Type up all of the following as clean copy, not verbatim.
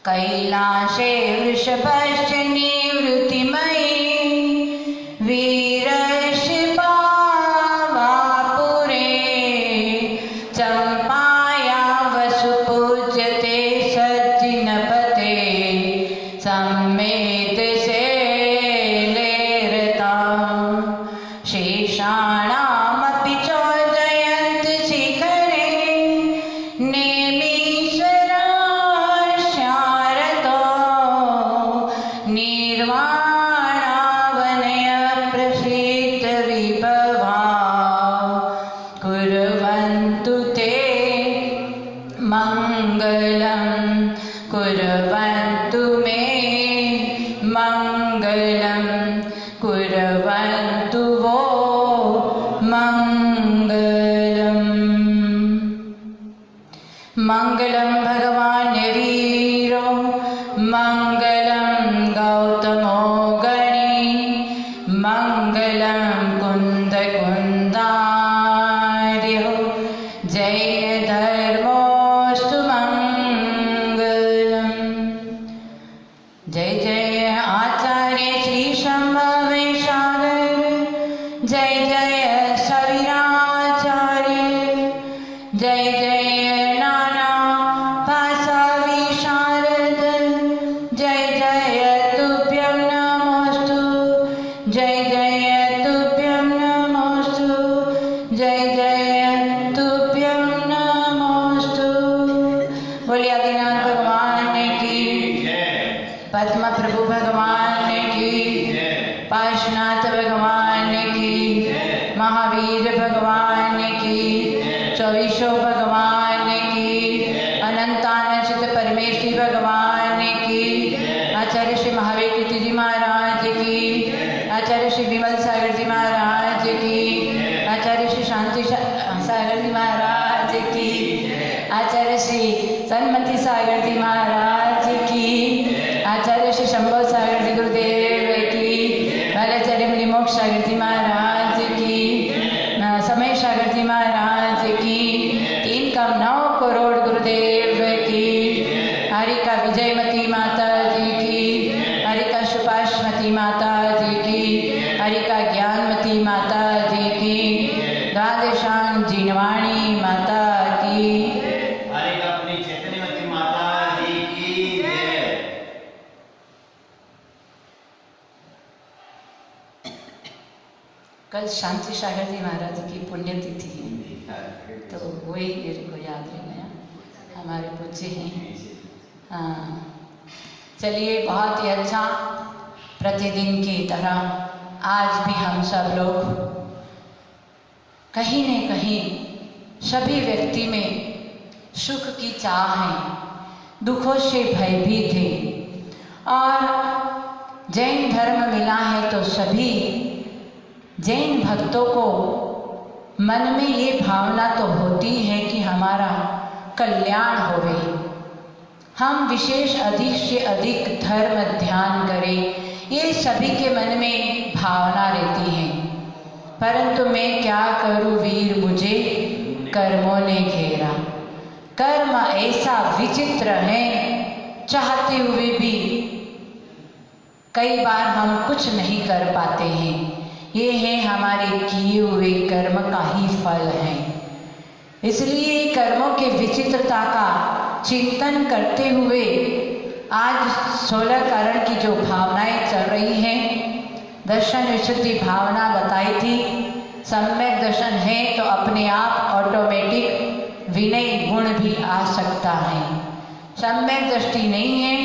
कैलासे वृषभश्च निवृत्तिमयी वीरशिपावापुरे चम्पाया वसुपूज्यते सज्जिनपते सम्मेतशैलेरता शेषाणामपि चोदयन्त शिखरे निर्वाणावनय प्रसीद विभवा कुर्वन्तु ते मङ्गलं कुर्वन्तु मे मङ्गलं कुर्वन्तु वो मङ्गलम्। मङ्गलं भगवान् वीरो मङ्गलं गौतमो गणी मङ्गलं कुन्दकुन्दार्यो जैनधर्मोऽस्तु मङ्गलम्। जय जय आचार्य श्री शम्भवे सागर जय जय सविराचार्य जय जय नाना भाषा विशारद जय जय तुभ्यं नमोस्तु जय जय तुभ्यं नमोस्तु जय जय तुभ्यं नमोस्तु। बोलिए आदिनाथ भगवान की पद्म प्रभु भगवान की पार्श्वनाथ भगवान की महावीर भगवान की चौबीसों भगवान की अनंतानंद परमेश्वरी भगवान की आचार्य श्री महावीर कीर्ति जी महाराज की आचार्य श्री विमल सागर जी महाराज की आचार्य श्री शांति सागर जी महाराज की आचार्य श्री सन्मति सागर जी महाराज की आचार्य श्री शंभो सागर जी गुरुदेव की बालाचार्य मुनि मोक्ष सागर जी महाराज की समय सागर जी महाराज की 3 करोड़ गुरुदेव की हरिका विजयमती माता जी की हरिका सुपाशमती माता जी की हरिका ज्ञानमती माता जी की द्वादशान जिनवाणी माता की हरिका अपनी चैतन्यवती माता जी की जय। कल शांति सागर जी महाराज की पुण्यतिथि है तो वही मेरे को याद रह गया, हमारे पूज्य हैं। हाँ चलिए, बहुत ही अच्छा। प्रतिदिन की तरह आज भी हम सब लोग कहीं न कहीं सभी व्यक्ति में सुख की चाह है, दुखों से भयभीत है। और जैन धर्म मिला है तो सभी जैन भक्तों को मन में ये भावना तो होती है कि हमारा कल्याण होवे, हम विशेष अधिक से अधिक धर्म ध्यान करें, ये सभी के मन में भावना रहती है। परंतु मैं क्या करूं वीर, मुझे कर्मों ने घेरा। कर्म ऐसा विचित्र है, चाहते हुए भी कई बार हम कुछ नहीं कर पाते हैं। ये है हमारे किए हुए कर्म का ही फल है। इसलिए कर्मों के विचित्रता का चिंतन करते हुए आज 16 कारण की जो भावनाएं चल रही हैं, दर्शन विशुद्धि भावना बताई थी। सम्यक दर्शन है तो अपने आप ऑटोमेटिक विनय गुण भी आ सकता है। सम्यक दृष्टि नहीं है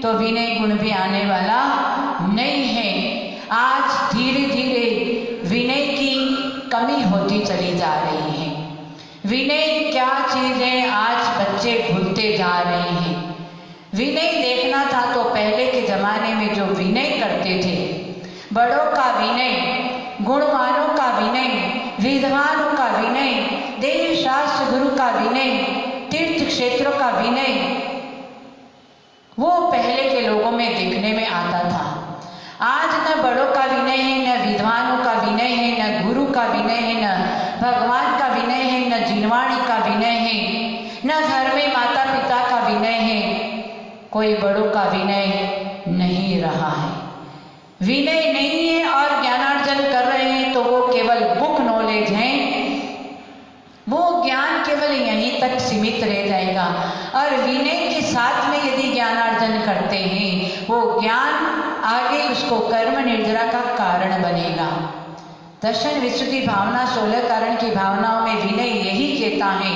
तो विनय गुण भी आने वाला नहीं है। आज धीरे धीरे विनय की कमी होती चली जा रही है। विनय क्या चीज़ है आज बच्चे भूलते जा रहे हैं। विनय देखना था तो पहले के ज़माने में जो विनय करते थे, बड़ों का विनय, गुणवानों का विनय, विद्वानों का विनय, देव शास्त्र गुरु का विनय, तीर्थ क्षेत्रों का विनय वो पहले के लोगों में देखने में आता था। आज न बड़ों का विनय है, न विद्वानों का विनय है, न गुरु का विनय है, न भगवान का विनय है, न जिनवाणी का विनय है, न घर में माता पिता का विनय है। कोई बड़ों का विनय नहीं रहा है। विनय नहीं है और ज्ञानार्जन कर रहे हैं तो वो केवल बुक नॉलेज है, वो ज्ञान केवल यहीं तक सीमित रह जाएगा। और विनय के साथ में यदि ज्ञानार्जन करते हैं वो ज्ञान आगे उसको कर्म निर्जरा का कारण बनेगा। दर्शन विशुद्धि भावना 16 कारण की भावनाओं में विनय यही कहता है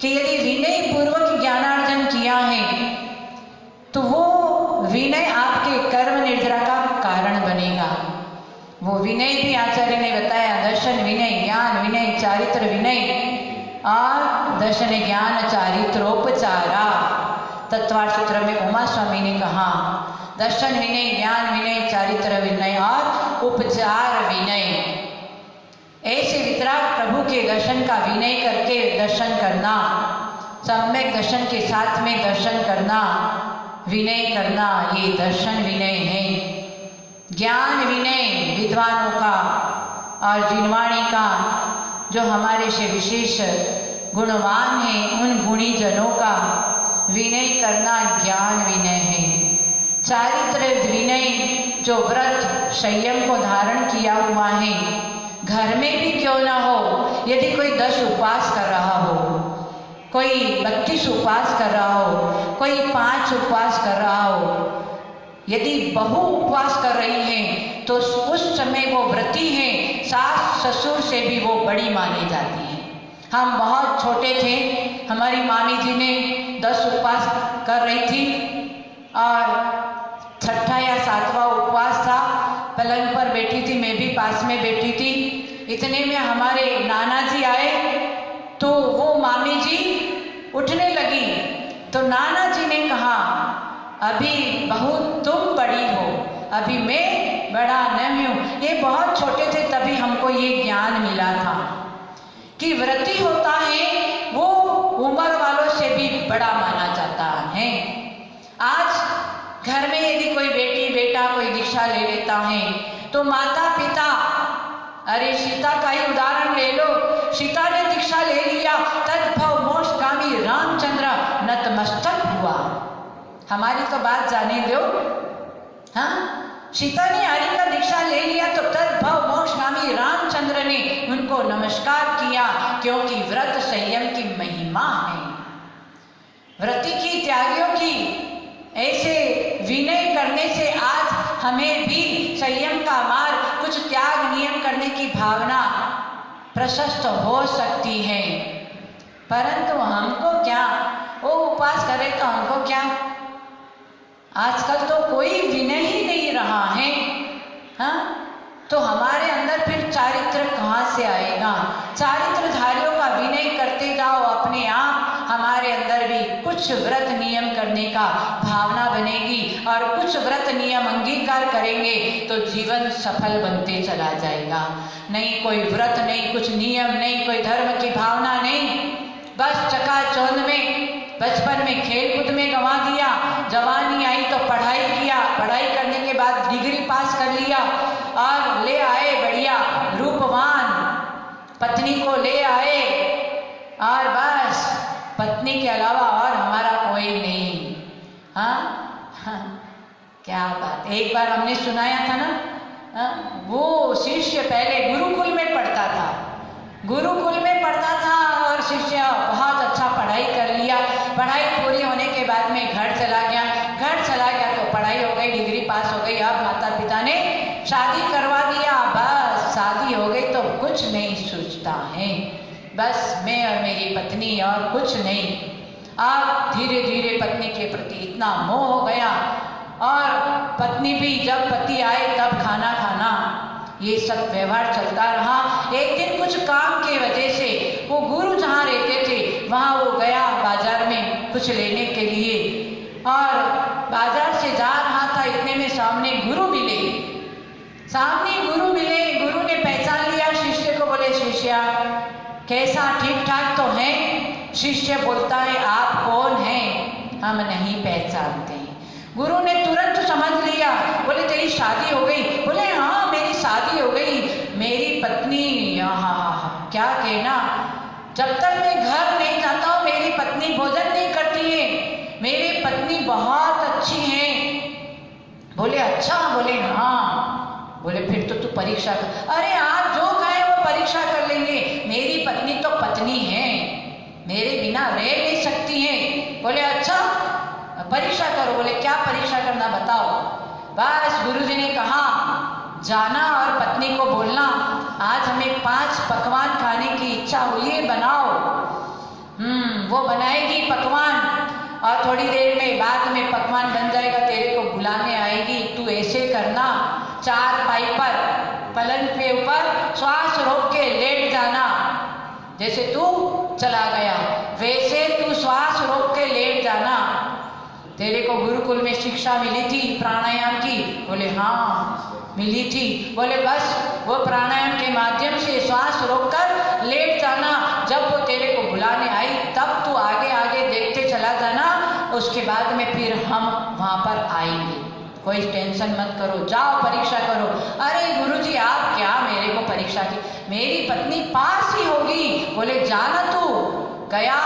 कि यदि विनय पूर्वक ज्ञानार्जन किया है तो वो विनय आपके कर्म निर्जरा का कारण बनेगा। वो विनय भी आचार्य ने बताया, दर्शन विनय, ज्ञान विनय, चारित्र विनय और दर्शन ज्ञान चारित्रोपचारा। तत्वार्थ सूत्र में उमा स्वामी ने कहा दर्शन विनय, ज्ञान विनय, चारित्र विनय और उपचार विनय। ऐसे वितराग प्रभु के दर्शन का विनय करके दर्शन करना, सम्यक दर्शन के साथ में दर्शन करना, विनय करना, ये दर्शन विनय है। ज्ञान विनय विद्वानों का और जिनवाणी का, जो हमारे से विशेष गुणवान हैं उन गुणी जनों का विनय करना ज्ञान विनय है। चारित्र विनय जो व्रत संयम को धारण किया हुआ है, घर में भी क्यों ना हो, यदि कोई 10 उपवास कर रहा हो, कोई 32 उपवास कर रहा हो, कोई 5 उपवास कर रहा हो, यदि बहु उपवास कर रही हैं तो उस समय वो व्रती हैं, सास ससुर से भी वो बड़ी मानी जाती है। हम बहुत छोटे थे, हमारी मामी जी ने 10 उपवास कर रही थी और 6ठा या 7वां उपवास था, पलंग पर बैठी थी, मैं भी पास में बैठी थी। इतने में हमारे नाना जी आए तो वो मामी जी उठने लगी तो नाना जी ने कहा, अभी बहू तुम बड़ी हो, अभी मैं बड़ा नहीं हूँ। ये बहुत छोटे थे तभी हमको ये ज्ञान मिला था कि व्रती होता है वो उम्र वालों से भी बड़ा माना जाता है। आज घर में यदि कोई बेटी बेटा कोई दीक्षा ले लेता है तो माता पिता, अरे सीता का ही उदाहरण ले लो, सीता ने दीक्षा ले लिया, तद्भव मोक्षगामी रामचंद्र नतमस्तक हुआ। हमारी तो बात जाने दो, हाँ, सीता ने हरि का दीक्षा ले लिया तो तद्भव मोक्षगामी रामचंद्र ने उनको नमस्कार किया, क्योंकि व्रत संयम की महिमा है। व्रती की, त्यागियों की ऐसे विनय करने से आज हमें भी संयम का मार्ग, कुछ त्याग नियम करने की भावना प्रशस्त हो सकती है। परंतु हमको क्या, वो उपवास करे तो हमको क्या। आजकल तो कोई विनय ही नहीं रहा है, हाँ, तो हमारे अंदर फिर चारित्र कहाँ से आएगा। चारित्रधारियों का विनय करते जाओ, अपने आप हमारे अंदर भी कुछ व्रत नियम करने का भावना बनेगी और कुछ व्रत नियम अंगीकार करेंगे तो जीवन सफल बनते चला जाएगा। नहीं कोई व्रत, नहीं कुछ नियम, नहीं कोई धर्म की भावना, नहीं, बस चकाचौंध में बचपन में खेल कूद में गंवा दिया, जवानी आई तो पढ़ाई किया, पढ़ाई करने के बाद डिग्री पास कर लिया और ले आए बढ़िया रूपवान पत्नी को ले आए और बस पत्नी के अलावा और हमारा कोई नहीं। हाँ, क्या बात। एक बार हमने सुनाया था ना, वो शिष्य पहले गुरुकुल में पढ़ता था, गुरुकुल में पढ़ता था और शिष्य बहुत अच्छा पढ़ाई कर लिया। पढ़ाई पूरी होने के बाद में घर चला गया, घर चला गया तो पढ़ाई हो गई, डिग्री पास हो गई। अब माता पिता ने शादी करवा दिया, बस शादी हो गई तो कुछ नहीं सोचता है, बस मैं और मेरी पत्नी और कुछ नहीं। अब धीरे धीरे पत्नी के प्रति इतना मोह हो गया और पत्नी भी जब पति आए तब खाना खाना, ये सब व्यवहार चलता रहा। एक दिन कुछ काम के वजह से वो गुरु जहाँ रहते थे वहाँ वो गया बाजार में कुछ लेने के लिए और बाजार से जा रहा था, इतने में सामने गुरु मिले। गुरु ने पहचान लिया शिष्य को, बोले शिष्य कैसा, ठीक ठाक तो है। शिष्य बोलता है आप कौन हैं। हम नहीं पहचानते हैं। गुरु ने तुरंत समझ लिया, बोले तेरी शादी हो गई? बोले हाँ मेरी शादी हो गई। मेरी पत्नी, हाँ क्या कहना, जब तक मैं घर नहीं जाता हूँ मेरी पत्नी भोजन नहीं करती है, मेरी पत्नी बहुत अच्छी है। बोले अच्छा? बोले हाँ। बोले फिर तो तू परीक्षा कर। अरे आप जो कहें वो परीक्षा कर लेंगे, मेरी पत्नी तो पत्नी है, मेरे बिना रह नहीं सकती है। बोले अच्छा परीक्षा करो। बोले क्या परीक्षा करना बताओ? बस गुरुजी ने कहा जाना और पत्नी को बोलना आज हमें 5 पकवान खाने की इच्छा हुई है, बनाओ। वो बनाएगी पकवान और थोड़ी देर में बाद में पकवान बन जाएगा, तेरे को बुलाने आएगी। तू ऐसे करना, 4 पाई पर पलंग पे ऊपर श्वास रोक के लेट जाना, जैसे तू चला गया वैसे तू श्वास रोक के लेट जाना। तेरे को गुरुकुल में शिक्षा मिली थी प्राणायाम की? बोले हाँ मिली थी। बोले बस वो प्राणायाम के माध्यम से श्वास रोककर लेट जाना, जब वो तेरे को बुलाने आई तब तू आगे आगे देखते चला जाना, उसके बाद में फिर हम वहाँ पर आएंगे। कोई टेंशन मत करो, जाओ परीक्षा करो। अरे गुरुजी आप क्या मेरे को परीक्षा की, मेरी पत्नी पास ही होगी। बोले जाना तू। गया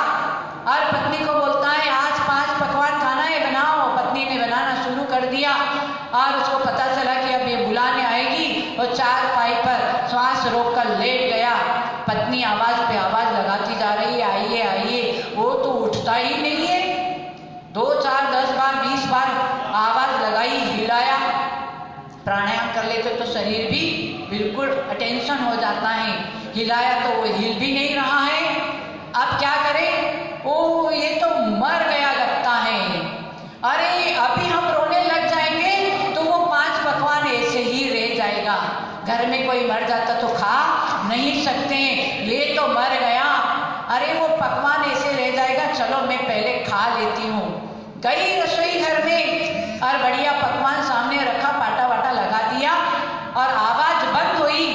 और पत्नी को बोलता है आज 5 पकवान खाना है, बनाओ। पत्नी ने बनाना शुरू कर दिया और उसको पता चला कि अब ये बुलाने आएगी। वो 4 पाई पर श्वास रोक कर लेट गया। पत्नी आवाज पे आवाज लगाती जा रही है आइए आइए, वो तो उठता ही नहीं है। 2, 4, 10 बार 20 बार आवाज लगाई, हिलाया। प्राणायाम कर लेते तो शरीर भी बिल्कुल अटेंशन हो जाता है, हिलाया तो वो हिल भी नहीं रहा है। अब क्या करें? ओ ये तो मर गया लगता है। अरे अभी हम रोने लग जाएंगे तो वो 5 पकवान ऐसे ही रह जाएगा। घर में कोई मर जाता तो खा नहीं सकते, ये तो मर गया। अरे वो पकवान ऐसे रह जाएगा, चलो मैं पहले खा लेती हूँ। गई रसोई घर में और बढ़िया पकवान सामने रखा, पाटा वाटा लगा दिया और आवाज बंद हुई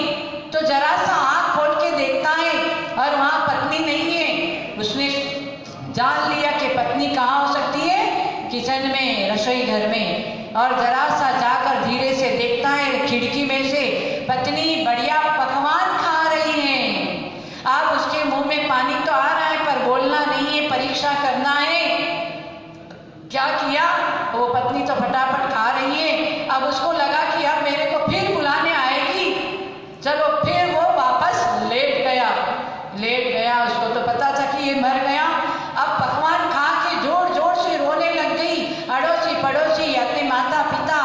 तो जरा सा आँख खोल के देखता है और वहाँ पत्नी नहीं है। उसने जान लिया कि पत्नी कहाँ हो सकती है, किचन में, रसोई घर में। और जरा सा जाकर धीरे से देखता है खिड़की में से पत्नी बढ़िया पकवान खा रही है। अब उसके मुंह में पानी तो आ रहा है पर बोलना नहीं है, परीक्षा करना है। क्या किया? वो पत्नी तो फटाफट खा रही है। अब उसको लगा कि अब मेरे को फिर बुलाने आएगी, चलो फिर वो वापस लेट गया। उसको तो पता था कि ये मर गया। अब पकवान खा के जोर जोर से रोने लग गई। अड़ोसी पड़ोसी, अपने माता पिता,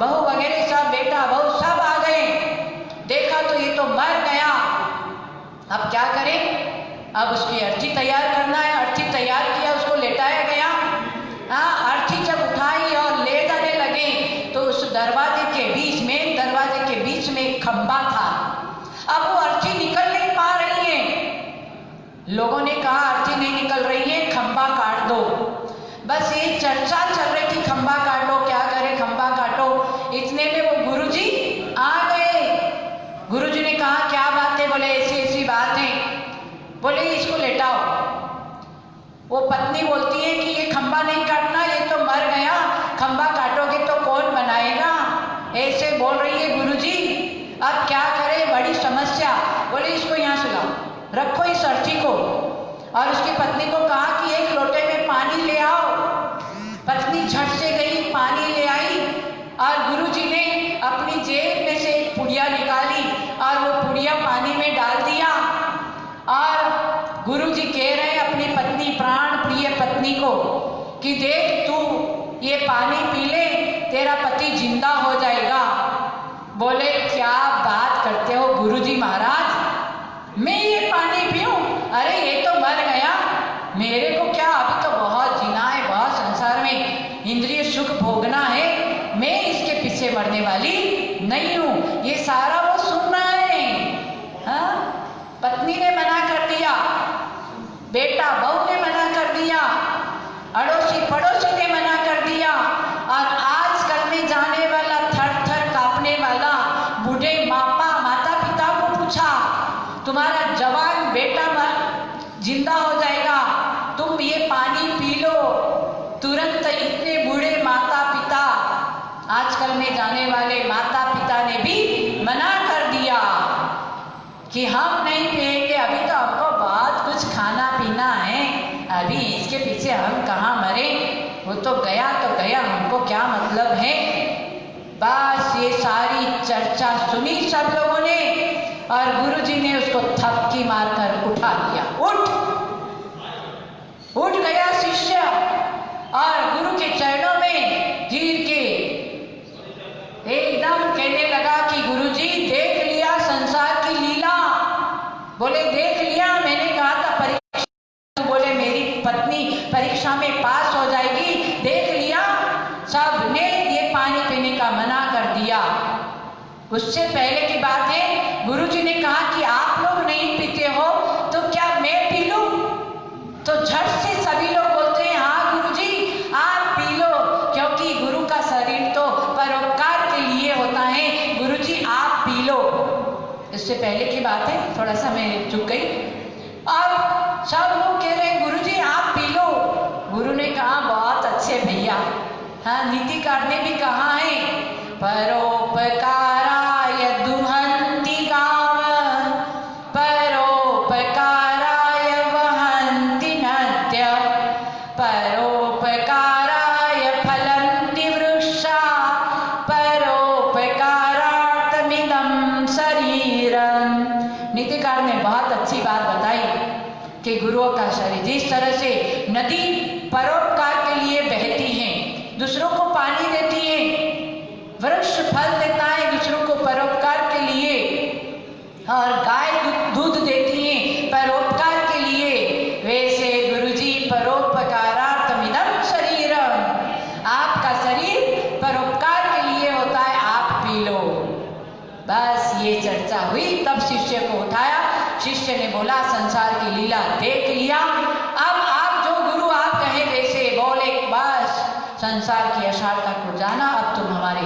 बहू वगैरह सब, बेटा बहू सब आ गए। देखा तो ये तो मर गया। अब क्या करें? अब उसकी अर्थी तैयार करना है। अर्थी तैयार किया, उसको लेटाया गया। अर्थी जब उठाई और ले जाने लगे तो उस दरवाजे के बीच में, दरवाजे के बीच में एक खंबा था। अब वो अर्थी निकल नहीं पा रही है। लोगों ने कहा अर्थी नहीं निकल रही है, खंबा काट दो। बस ये चर्चा चल रही थी, खंबा काटो, क्या करे खंबा काटो। इतने में वो गुरुजी आ गए। गुरुजी ने कहा क्या बात है? बोले ऐसी ऐसी बात है। बोले इसको लेटाओ। वो पत्नी बोलती है कि ये खंबा नहीं काटना, ये तो मर गया, खंबा काटोगे तो कौन बनाएगा? ऐसे बोल रही है गुरुजी। अब क्या करे, बड़ी समस्या। बोले इसको यहाँ सुलाओ, रखो इस अर्थी को। और उसकी पत्नी को कहा कि 1 लोटे में पानी ले आओ। पत्नी झट से गई, पानी ले आई और गुरुजी ने अपनी जेब में से एक पुड़िया निकाली और वो पुड़िया पानी में डाल दिया। और गुरुजी कह रहे हैं अपनी पत्नी, प्राण प्रिय पत्नी को कि देख तू ये पानी पी ले, तेरा पति जिंदा हो जाएगा। बोले क्या बात करते हो गुरुजी महाराज, मैं ये पानी पीऊं? अरे ये तो मर गया, मेरे को क्या, अभी तो बहुत जीना है, बहुत संसार में इंद्रिय सुख भोगना है, मैं इसके पीछे मरने वाली नहीं हूं। ये सारा वो सुन रहा है। हाँ? पत्नी ने मना कर दिया, बेटा बहू ने मना कर दिया, अड़ोसी पड़ोसी ने मना कर दिया। और आजकल में जाने वाला, थर थर कांपने वाला बूढ़े माता पिता को पूछा तुम्हारा जवान बेटा जिंदा हो जाएगा, तुम ये पानी पी लो तुरंत इतने बूढ़े माता पिता, आजकल में जाने वाले माता पिता ने भी मना कर दिया कि हम नहीं पिएंगे, अभी तो हमको बहुत कुछ खाना पीना है, अभी इसके पीछे हम कहाँ मरे, वो तो गया, हमको क्या मतलब है। बस ये सारी चर्चा सुनी सब लोगों ने और गुरुजी ने उसको थपकी मारकर उठा दिया। उठ गया शिष्य और गुरु के चरणों में गिर के एकदम कहने लगा कि गुरुजी देख लिया संसार की लीला। बोले देख लिया, मैंने कहा था परीक्षा, बोले मेरी पत्नी परीक्षा में पास हो जाएगी, देख लिया, सबने ये पानी पीने का मना कर दिया। उससे पहले की बात है, गुरुजी ने कहा कि आप लोग नहीं पीते हो तो क्या मैं पी लूं? तो झट से सभी लोग बोलते हैं हाँ गुरुजी आप पी लो, क्योंकि गुरु का शरीर तो परोपकार के लिए होता है, गुरुजी आप पी लो। इससे पहले की बात है, थोड़ा सा मैं चुक गई। अब सब लोग कह रहे हैं गुरुजी आप पी लो। गुरु ने कहा बहुत अच्छे भैया, हाँ नीतिकार ने भी कहा है परोपकाराय दुहन्ति गाव, परोपकाराय वहन्ति नद्य, परोपकाराय फलन्ति वृक्षा, परोपकारार्थमिदं शरीरम। नीतिकार ने बहुत अच्छी बात बताई कि गुरुओं का शरीर जिस तरह से नदी परोपकार के लिए बहती है, दूसरों को पानी देती है, वृक्ष फल देता है दूसरों को परोपकार के लिए, और गाय दूध देती है परोपकार के लिए, वैसे गुरुजी परोपकारार्थमिदं शरीरम, आपका शरीर परोपकार के लिए होता है, आप पी लो। बस ये चर्चा हुई, तब शिष्य को उठाया, शिष्य ने बोला संसार की लीला देख लिया, अब आप जो गुरु आप कहे वैसे बोले, बस संसार की अशांता को जाना, अब तुम हमारे।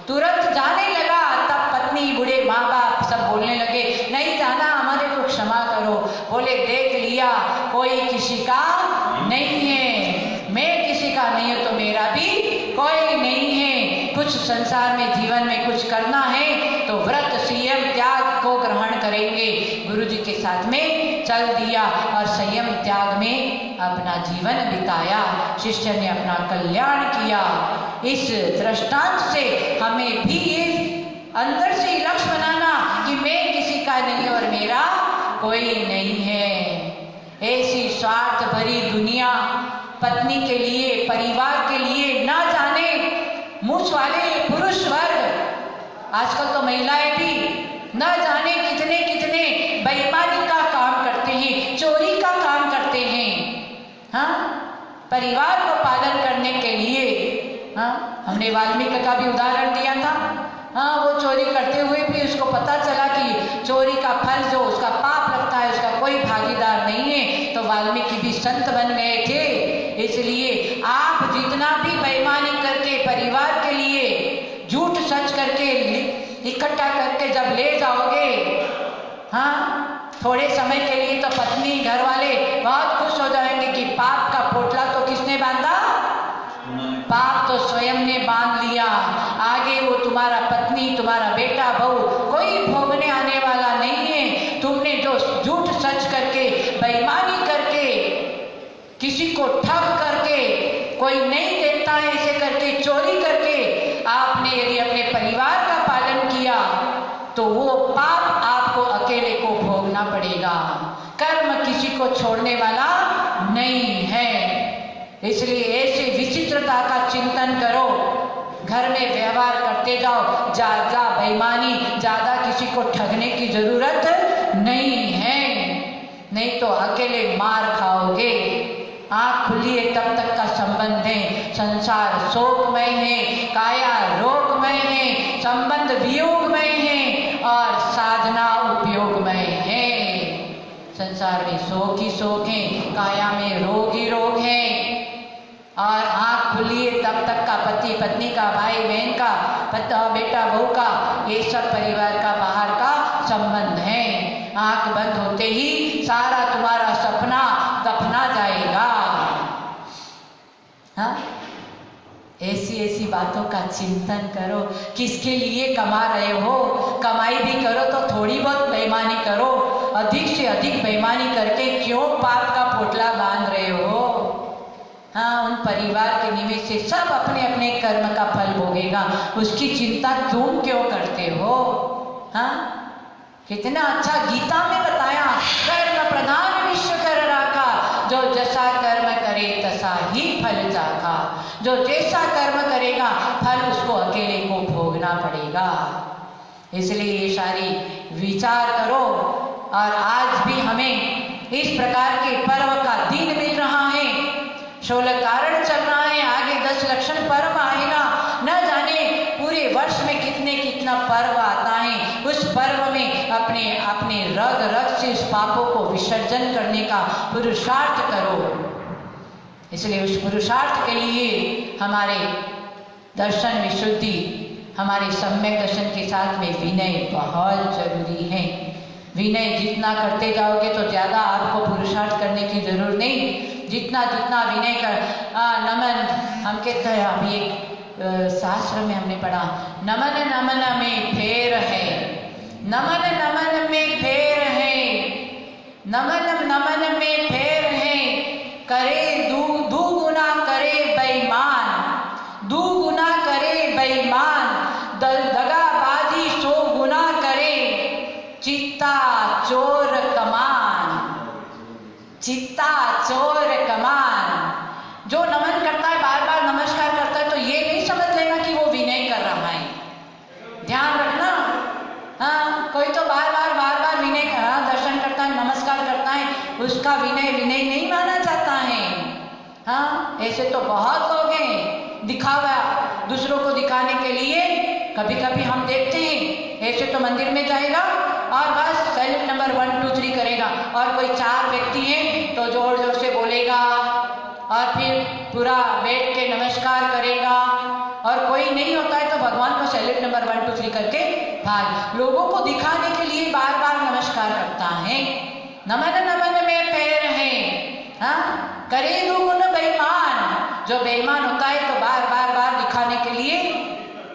तुरंत जाने लगा, तब पत्नी बूढ़े माँ बाप सब बोलने लगे नहीं जाना, हमारे को क्षमा करो। बोले देख लिया कोई किसी का नहीं है, मैं किसी का नहीं हूं तो मेरा भी कोई नहीं है। कुछ संसार में जीवन में कुछ करना है तो व्रत संयम त्याग को ग्रहण करेंगे। गुरुजी के साथ में चल दिया और संयम त्याग में अपना जीवन बिताया, शिष्य ने अपना कल्याण किया। इस दृष्टांत से हमें भी ये अंदर से लक्ष्य बनाना कि मैं किसी का नहीं और मेरा कोई नहीं है। ऐसी स्वार्थ भरी दुनिया पत्नी के लिए, परिवार के लिए, ना जाने मूछ वाले पुरुष वर्ग, आजकल तो महिलाएं भी न जाने कितने कितने बेईमानी का काम करते हैं, चोरी का काम करते हैं, हाँ परिवार को पालन करने के लिए। हाँ हमने वाल्मीकि का भी उदाहरण दिया था, हाँ वो चोरी करते हुए भी उसको पता चला कि चोरी का फल जो उसका पाप लगता है उसका कोई भागीदार नहीं है, तो वाल्मीकि भी संत बन गए थे। इसलिए आप जितना भी बेईमानी करके परिवार के लिए झूठ सच करके इकट्ठा करके जब ले जाओगे, हाँ थोड़े समय के लिए तो पत्नी घर वाले बहुत खुश हो जाएंगे कि पाप का पोटला तो किसने बांधा, पाप तो स्वयं ने बांध लिया, आगे वो तुम्हारा पत्नी, तुम्हारा बेटा, बहू कोई भोगने आने वाला नहीं है। तुमने जो झूठ सच करके, बेईमानी करके, किसी को ठग करके, कोई नहीं देता है ऐसे करके, चोरी करके आपने यदि अपने परिवार का पालन किया तो वो पाप आपको अकेले को भोगना पड़ेगा। कर्म किसी को छोड़ने वाला नहीं है। इसलिए ऐसे विचित्रता का चिंतन करो, घर में व्यवहार करते जाओ, ज्यादा बेईमानी, ज्यादा किसी को ठगने की जरूरत नहीं है, नहीं तो अकेले मार खाओगे। आँख खुली है तब तक का संबंध है, संसार शोकमय है, काया रोगमय है, संबंध वियोगमय है और साधना उपयोगमय है। संसार में शोक ही शोक है, काया में रोग ही रोग है, और आँख खुली है तब तक का पति पत्नी का, भाई बहन का, बेटा बहू का, ये सब परिवार का बाहर का संबंध है। आँख बंद होते ही सारा तुम्हारा सपना दफना जाएगा। हाँ ऐसी ऐसी बातों का चिंतन करो। किसके लिए कमा रहे हो? कमाई भी करो तो थोड़ी बहुत बेईमानी करो। अधिक से अधिक बेईमानी करके क्यों पाप का पोटला बांध रहे हो? हाँ, उन परिवार के निमित्त से सब अपने अपने कर्म का फल भोगेगा, उसकी चिंता तुम क्यों करते हो? हाँ, कितना अच्छा गीता में बताया, कर्म प्रधान विश्व कर राखा, जो जैसा कर्म करे तसा ही फल चाखा। जो जैसा कर्म करेगा फल उसको अकेले को भोगना पड़ेगा। इसलिए ये सारी विचार करो। और आज भी हमें इस प्रकार के पर्व का दिन मिल रहा है, 16 कारण चल रहा है, आगे 10 लक्षण पर्व आएगा। न जाने पूरे वर्ष में कितना पर्व आता है। उस पर्व में अपने अपने रग रग से उस पापों को विसर्जन करने का पुरुषार्थ करो। इसलिए उस पुरुषार्थ के लिए हमारे दर्शन विशुद्धि, हमारे सम्यक दर्शन के साथ में विनय बहुत जरूरी है। विनय जितना करते जाओगे तो ज़्यादा आपको पुरुषार्थ करने की जरूरत नहीं। जितना जितना विनय कर नमन, हम कहते हैं, अभी एक शास्त्र में हमने पढ़ा, नमन नमन में फेर है, नमन नमन में फेर है, नमन नमन में फेर है, करे दू गुना करे बेईमान, दू गुना करे बेईमान, दगाबाजी 100 गुना करे, चित्ता चोर कमान, चित्ता चोर कमान। जो नमन करता है, बार बार नमस्कार करता है, तो ये नहीं समझ लेना कि वो विनय कर रहा है। ध्यान रखना। हाँ, कोई तो बार बार विनय दर्शन करता है, नमस्कार करता है, उसका विनय नहीं माना जाता है। हाँ, ऐसे तो बहुत लोग हैं, दिखावा, दूसरों को दिखाने के लिए कभी कभी हम देखते हैं, ऐसे तो मंदिर में जाएगा और बस सैल्यूट नंबर 1 2 3 करेगा, और कोई 4 व्यक्ति हैं तो जोर जोर से बोलेगा और फिर पूरा बैठ के नमस्कार करेगा, और कोई नहीं होता है तो भगवान को सैल्यूट नंबर 1 2 3 करके भाग, लोगों को दिखाने के लिए बार बार नमस्कार करता है। नमन नमन में पैर है। हाँ, करे दुगुन बेईमान, जो बेईमान होता है तो बार बार दिखाने के लिए,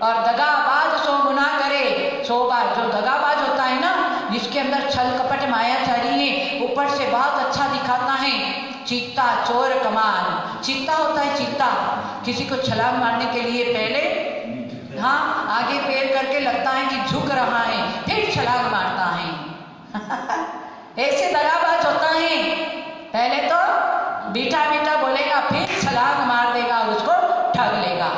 और दगाबाज 100 गुना करे, 100 बार। जो दगाबाज होता है ना, जिसके अंदर छल कपट मायाचारी है, ऊपर से बहुत अच्छा दिखाता है, चित्ता चोर कमान। चित्ता होता है चित्ता, किसी को छलांग मारने के लिए पहले आगे पैर करके लगता है कि झुक रहा है, फिर छलांग मारता है। ऐसे दगाबाज होता है, पहले तो मीठा बोलेगा, फिर छलांग मार देगा और उसको ठग लेगा।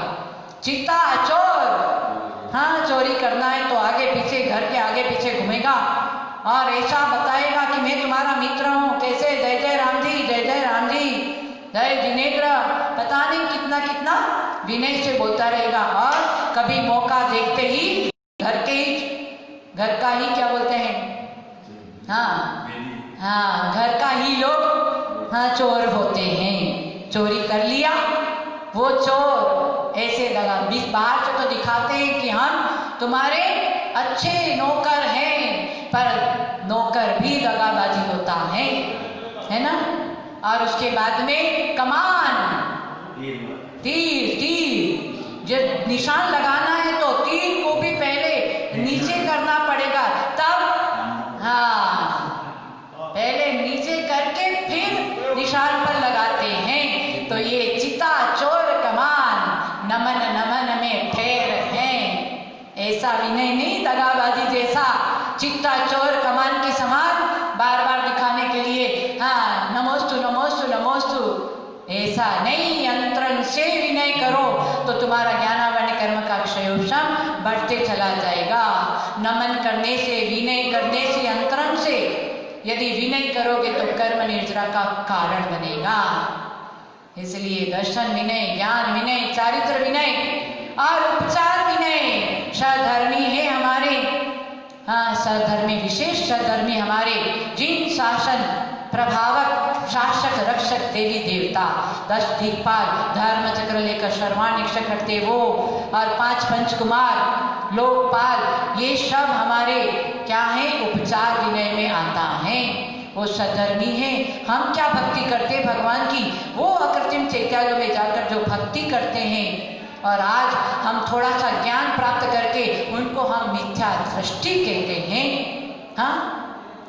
चित्ता चोर। हाँ, चोरी करना है तो आगे पीछे, घर के आगे पीछे घूमेगा और ऐसा बताएगा कि मैं तुम्हारा मित्र हूँ, कैसे, जय जय राम जी, जय जय राम जी, जय जिनेन्द्र, पता नहीं कितना विनय से बोलता रहेगा। और कभी मौका देखते ही घर का ही क्या बोलते हैं, हाँ, घर का ही लोग चोर होते हैं। चोरी कर लिया, वो चोर ऐसे लगा, बाहर से तो दिखाते हैं कि हम तुम्हारे अच्छे नौकर हैं, पर नौकर भी दगाबाजी होता है ना। और उसके बाद में कमान, तीर, जब निशान लगाना है तो तीर को भी पहले नीचे करना पड़ेगा, तब पहले नीचे करके फिर निशान पर लगाते हैं। तो ये चिता चोर कमान, नमन नमन में ठेर है। ऐसा विनय नहीं, दगाबाजी जैसा चित्ता चोर कमान के समान बार बार दिखाने के लिए नमोस्तु नमोस्तु नमोस्तु, ऐसा नहीं। यंत्रण से विनय करो तो तुम्हारा ज्ञानावर्ण कर्म का क्षयोषम बढ़ते चला जाएगा। नमन करने से, विनय करने से, यंत्रण से यदि विनय करोगे तो कर्म निर्जरा का कारण बनेगा। इसलिए दर्शन विनय, ज्ञान विनय, चारित्र विनय और उपचार विनय सधर्मी है हमारे। सधर्मी, विशेष सधर्मी हमारे, जिन शासन प्रभावक, शासक, रक्षक देवी देवता, 10 दिक्पाल, धर्म चक्र लेकर सर्वानिष्ठ करते वो, और 5 पंचकुमार, लोकपाल, ये सब हमारे क्या है, उपचार विनय में आता है। वो सधर्मी है। हम क्या भक्ति करते भगवान की, वो अकृत्रिम चैत्यालयों में जाकर जो भक्ति करते हैं, और आज हम थोड़ा सा ज्ञान प्राप्त करके उनको हम मिथ्या दृष्टि कहते हैं। हाँ,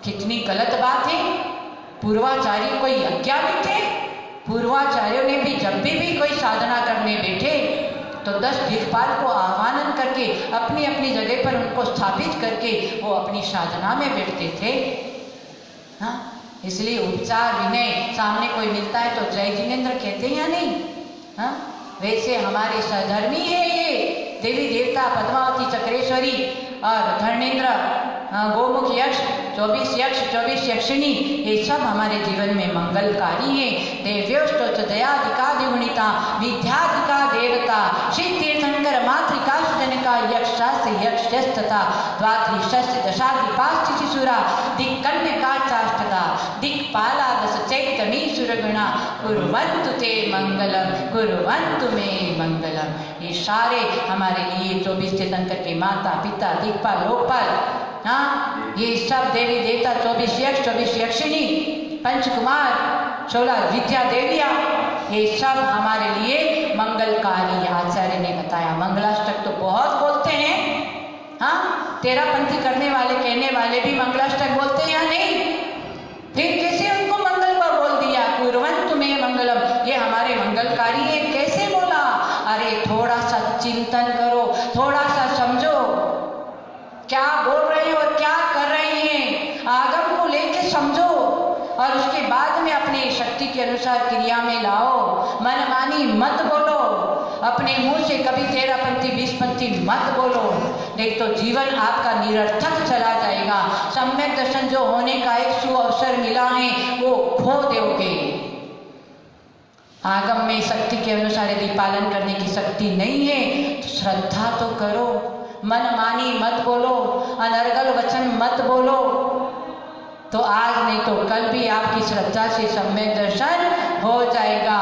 कितनी गलत बात है। पूर्वाचार्य कोई अज्ञानी थे? पूर्वाचार्यों ने भी जब भी कोई साधना करने बैठे तो 10 दिक्पाल को आह्वान करके अपनी अपनी जगह पर उनको स्थापित करके वो अपनी साधना में बैठते थे। हाँ, इसलिए उपचार विनय सामने कोई मिलता है तो जय जिनेन्द्र कहते हैं या नहीं? हाँ, वैसे हमारे सधर्मी है ये देवी देवता पद्मावती चक्रेश्वरी और धर्मेंद्र गोमुख यक्ष 24 यक्षिणी, ये सब हमारे जीवन में मंगलकारी हैं। देव्योष्टोच दयाधिकादिगुणिता विद्याधिका देवता श्री तीर्थंकर मातृका सुजनका यक्षास्य यक्षस्तथा द्वात्रिशस्य दशाधिपाश्च शिशुरा दिक्कन्यका चाष्टका दिक्पाला दश चैतमीसुरगुणा कुर्वन्तु ते मंगलम कुर्वन्तु मे मंगलम। ये सारे हमारे लिए 24 तीर्थंकर के माता पिता दिक्पाल लोकपाल, हाँ, ये सब देवी देवता 24 यक्ष 24 यक्षिणी पंचकुमार 16 विद्या देवियाँ, ये सब हमारे लिए मंगलकारी आचार्य ने बताया। मंगलाष्टक तो बहुत बोलते हैं। हाँ, तेरापंथी करने वाले कहने वाले भी मंगलाष्टक बोलते हैं या नहीं? फिर कैसे उनको मंगल पर बोल दिया कुर्वन्तु मे मंगलम, ये हमारे मंगलकारी है, कैसे बोला? अरे थोड़ा सा चिंतन करो, थोड़ा सा समझो क्या बोल रहे हैं और क्या कर रहे हैं। आगम को लेके समझो और उसके बाद में अपने शक्ति के अनुसार क्रिया में लाओ। मनमानी मत बोलो, अपने मुंह से कभी 13पंथी 20पंथी मत बोलो, नहीं तो जीवन आपका निरर्थक चला जाएगा। सम्यक दर्शन जो होने का एक सुअवसर मिला है वो खो दोगे। आगम में शक्ति के अनुसार यदि पालन करने की शक्ति नहीं है तो श्रद्धा तो करो, मनमानी मत बोलो, अनर्गल वचन मत बोलो, तो आज नहीं तो कल भी आपकी श्रद्धा से सम्यक दर्शन हो जाएगा।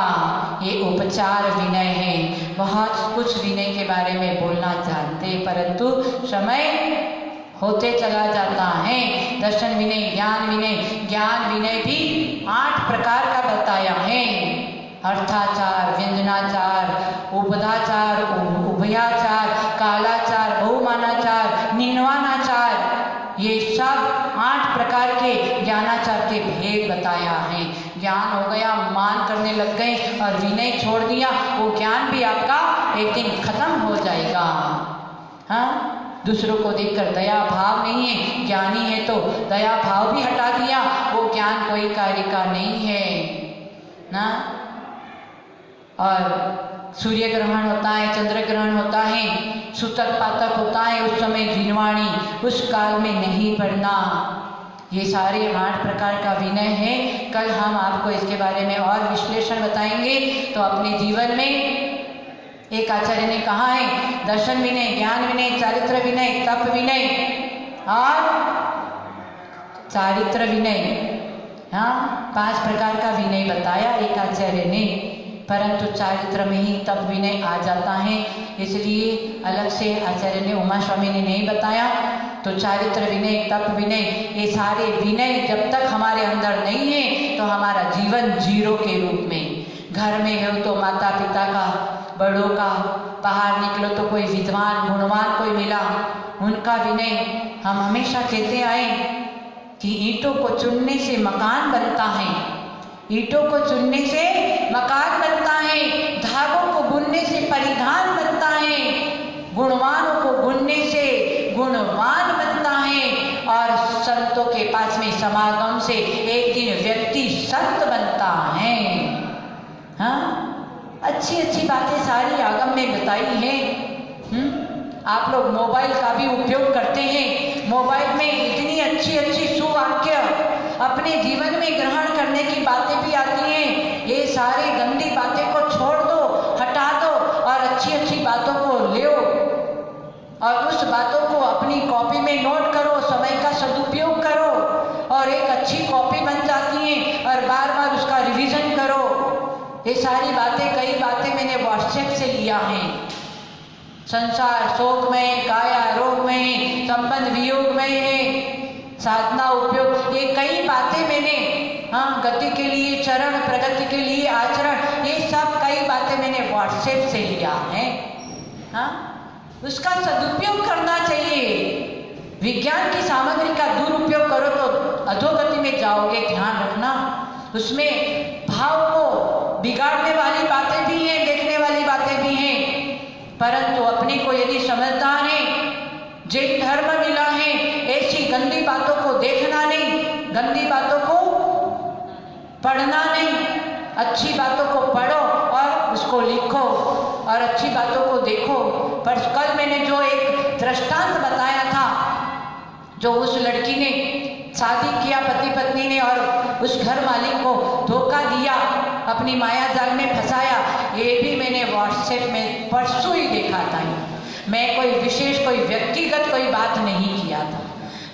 ये उपचार विनय है। बहुत कुछ विनय के बारे में बोलना चाहते परंतु समय होते चला जाता है। दर्शन विनय, ज्ञान विनय भी 8 प्रकार का बताया है। अर्थाचार, व्यंजनाचार, उपदाचार, उभयाचार, कालाचार, बहुमानाचार, निर्वाणाचार, ये सब 8 प्रकार के ज्ञानाचार के भेद बताया है। ज्ञान हो गया, मान करने लग गए और विनय छोड़ दिया, वो ज्ञान भी आपका एक दिन खत्म हो जाएगा। हाँ, दूसरों को देखकर दया भाव नहीं है, ज्ञानी है तो दया भाव भी हटा दिया, वो ज्ञान कोई कार्य का नहीं है ना। और सूर्य ग्रहण होता है, चंद्र ग्रहण होता है, सूतक पातक होता है, उस समय जिनवाणी उस काल में नहीं पढ़ना। ये सारे 8 प्रकार का विनय है। कल हम आपको इसके बारे में और विश्लेषण बताएंगे। तो अपने जीवन में एक आचार्य ने कहा है दर्शन विनय, ज्ञान विनय, चारित्र विनय, तप विनय और चारित्र विनय, हाँ 5 प्रकार का विनय बताया एक आचार्य ने। परंतु चारित्र में ही तप विनय आ जाता है, इसलिए अलग से आचार्य ने उमा स्वामी ने नहीं बताया। तो चारित्र विनय, तप विनय, ये सारे विनय जब तक हमारे अंदर नहीं है तो हमारा जीवन जीरो के रूप में। घर में हो तो माता पिता का, बड़ों का, बाहर निकलो तो कोई विद्वान गुणवान कोई मिला, उनका विनय। हम हमेशा कहते आए कि ईंटों को चुनने से मकान बनता है, ईंटों को चुनने से मकान बनता है, धागों को बुनने से परिधान बनता है, गुणवानों को बुनने से गुणवान बनता है, और संतों के पास में समागम से एक दिन व्यक्ति संत बनता है। हाँ, अच्छी अच्छी बातें सारी आगम में बताई हैं। आप लोग मोबाइल का भी उपयोग करते हैं, मोबाइल में इतनी अच्छी अच्छी सुवाक्य अपने जीवन में ग्रहण करने की बातें भी आती हैं। ये सारी गंदी बातें को छोड़ दो, हटा दो और अच्छी अच्छी बातों को लो और उस बातों को अपनी कॉपी में नोट करो, समय का सदुपयोग करो और एक अच्छी कॉपी बन जाती है और बार बार उसका रिवीजन करो। ये सारी बातें, कई बातें मैंने व्हाट्सएप से लिया है। संसार शोक में, काया रोग में, संबंध वियोग में है, साधना उपयोग, ये कई बातें मैंने, हाँ, गति के लिए चरण, प्रगति के लिए आचरण, ये सब कई बातें मैंने व्हाट्सएप से लिया है। हाँ, उसका सदुपयोग करना चाहिए। विज्ञान की सामग्री का दुरुपयोग करो तो अधोगति में जाओगे, ध्यान रखना। उसमें भाव को बिगाड़ने वाली बातें भी हैं, देखने वाली बातें भी हैं, परंतु अपने को यदि समझदार है, जैन धर्म मिला है, ऐसी गंदी बातों को देखना नहीं, गंदी बातों को पढ़ना नहीं, अच्छी बातों को पढ़ो और उसको लिखो और अच्छी बातों को देखो। पर कल मैंने जो एक दृष्टांत बताया था, जो उस लड़की ने शादी किया, पति पत्नी ने, और उस घर मालिक को धोखा दिया, अपनी माया जाल में फंसाया, ये भी मैंने व्हाट्सएप में परसों ही देखा था। मैं कोई विशेष, कोई व्यक्तिगत कोई बात नहीं किया था,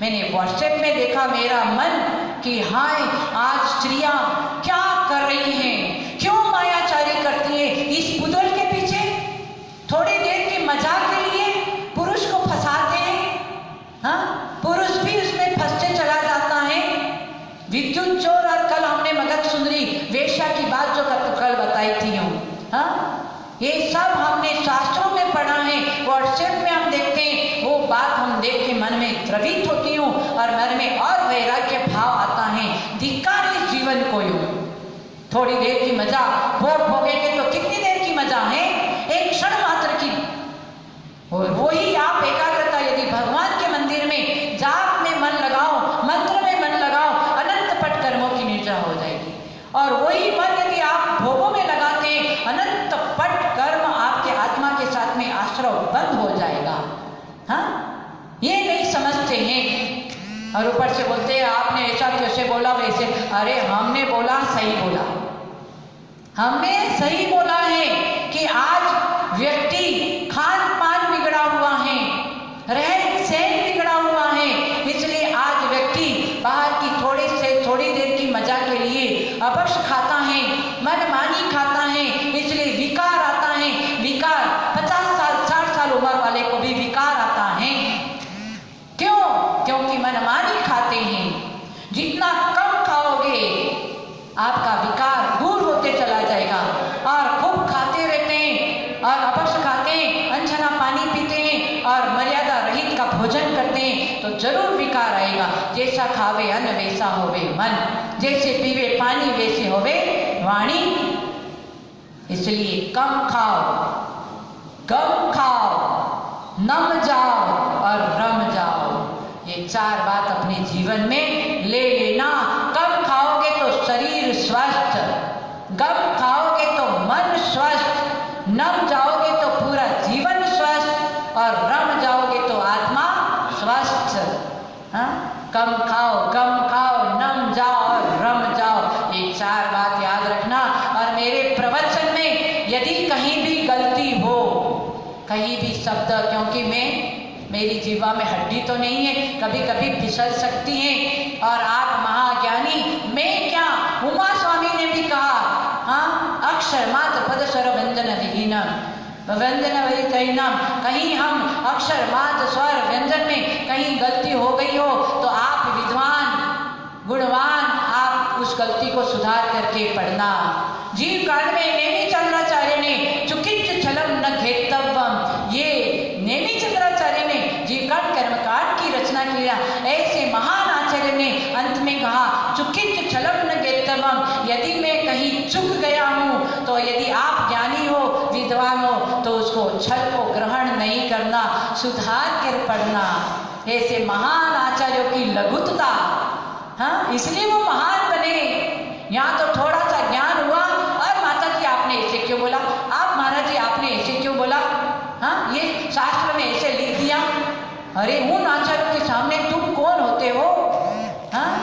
मैंने व्हाट्सएप में देखा। मेरा मन कि हाय, आज स्त्रियां क्या कर रही हैं, क्यों मायाचारी करती हैं इस पुतल के पीछे, थोड़ी देर के मजाक के लिए पुरुष को फंसाते हैं। हाँ, पुरुष भी उसमें फंसते चला जाता है। विद्युत चोर, और कल हमने मगध सुंदरी वेश्या की बात जो कल बताई थी हूँ, हाँ, ये सब हमने शास्त्रों में पढ़ा है, व्हाट्सएप में हम देखते हैं, वो बात हम देख के मन में द्रवित होती हूँ और मन में और वैराग्य भाव आता है। धिक्कार इस जीवन को यूं, थोड़ी देर की मजा भोग भोगेंगे तो कितनी देर की मजा है, एक क्षण मात्र की। और वही आप एकाग्रता यदि भगवान के मंदिर में जाप में मन लगाओ, मंत्र में मन लगाओ, अनंत पट कर्मों की निद्रा हो जाएगी। और वही मन यदि आप भोगों में लगाते हैं, अनंत पट कर्म आपके आत्मा के साथ में आश्रय बंद हो जाएगा। हाँ, ये नहीं समझते हैं और ऊपर से बोलते हैं आपने ऐसा कैसे बोला वैसे। अरे हमने बोला, सही बोला, हमने सही बोला है कि आज व्यक्ति खान पान बिगड़ा हुआ है, रहन सहन बिगड़ा हुआ है, इसलिए आज व्यक्ति बाहर की थोड़ी देर की मजा के लिए अवश खाता है, मनमानी खाता है, इसलिए विकार आता है। विकार 50 साल 60 साल उम्र वाले को भी विकार आता है। क्यों? क्योंकि मनमानी खाते हैं। जितना कम खाओगे आपका विकार दूर होते चला जाएगा। और खूब खाते रहते हैं और अपश खाते हैं, अनछना पानी पीते हैं और मर्यादा रहित का भोजन करते हैं तो जरूर विकार आएगा। जैसा खावे अन्न वैसा होवे मन, जैसे पीवे पानी वैसे होवे वाणी। इसलिए कम खाओ, गम खाओ, नम जाओ और रम जाओ। ये 4 बात अपने जीवन में ले लेना। कम खाओगे तो शरीर स्वस्थ, गम खाओगे तो मन स्वस्थ, नम जाओगे तो पूरा जीवन स्वस्थ और रम जाओगे तो आत्मा स्वस्थ। हाँ, कम खाओ, गम खाओ, नम जाओ और रम जाओ। ये 4 बात याद रखना। और मेरे प्रवचन में यदि कहीं भी गलती हो, कहीं भी शब्द, क्योंकि मेरी जीवा में हड्डी तो नहीं है, कभी कभी फिसल सकती है और आप महाज्ञानी, मैं क्या, उमा स्वामी ने भी कहा, हाँ, अक्षर मात्र पद स्वर व्यंजन विहीनम व्यंजन वरितहीनम। कहीं हम अक्षर मात्र स्वर व्यंजन में कहीं गलती हो गई हो तो आप विद्वान गुणवान, आप उस गलती को सुधार करके पढ़ना। जीव काल में नेमि चंद्राचार्य ने चुकित छलम न घेतव्यम, ये नेमि चंद्राचार्य ने जीवकाल कर्मकांड की रचना किया। ऐसे महान आचार्य ने अंत में कहा चुकित छलम न घेतव्यम, यदि मैं कहीं चुक गया हूँ तो यदि आप ज्ञानी हो, विद्वान हो, तो उसको छल को ग्रहण नहीं करना, सुधार कर पढ़ना। ऐसे महान आचार्यों की लघुता, हाँ, इसलिए वो महान बने। यहाँ तो थोड़ा सा ज्ञान हुआ और माता जी आपने ऐसे क्यों बोला, आप महाराज जी आपने ऐसे क्यों बोला, हाँ, ये शास्त्र में ऐसे लिख दिया। अरे उन आचार्यों के सामने तुम कौन होते हो? हाँ,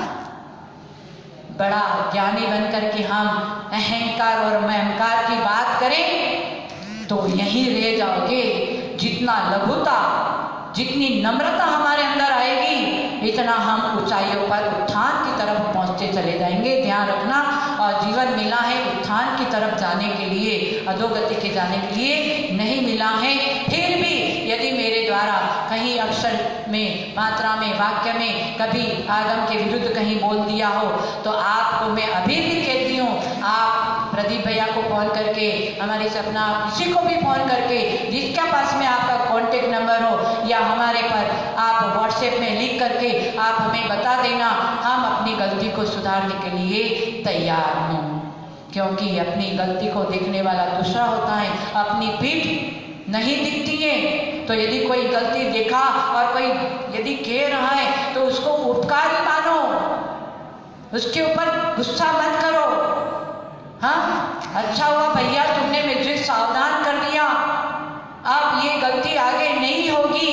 बड़ा ज्ञानी बनकर के हम अहंकार और महंकार की बात करें तो यहीं रह जाओगे। जितना लघुता, जितनी नम्रता हमारे अंदर आएगी, इतना हम ऊंचाइयों पर उत्थान की तरफ पहुंचते चले जाएंगे। ध्यान रखना। और जीवन मिला है उत्थान की तरफ जाने के लिए, अधोगति के जाने के लिए नहीं मिला है। फिर भी यदि मेरे द्वारा कहीं अक्षर में, मात्रा में, वाक्य में कभी आगम के विरुद्ध कहीं बोल दिया हो तो आपको मैं अभी भी कहती हूँ, आप प्रदीप भैया को फ़ोन करके, हमारी सपना, किसी को भी फ़ोन करके, जिसके पास में आपका कॉन्टेक्ट नंबर हो या हमारे पर आप व्हाट्सएप में लिख करके आप हमें बता देना, हम अपनी गलती को सुधारने के लिए तैयार हों। क्योंकि अपनी गलती को देखने वाला दूसरा होता है, अपनी पीठ नहीं दिखती है। तो यदि कोई गलती देखा और कोई यदि कह रहा है तो उसको उपकार ही मानो, उसके ऊपर गुस्सा मत करो। हाँ, अच्छा हुआ भैया तुमने मुझे सावधान कर दिया, अब ये गलती आगे नहीं होगी।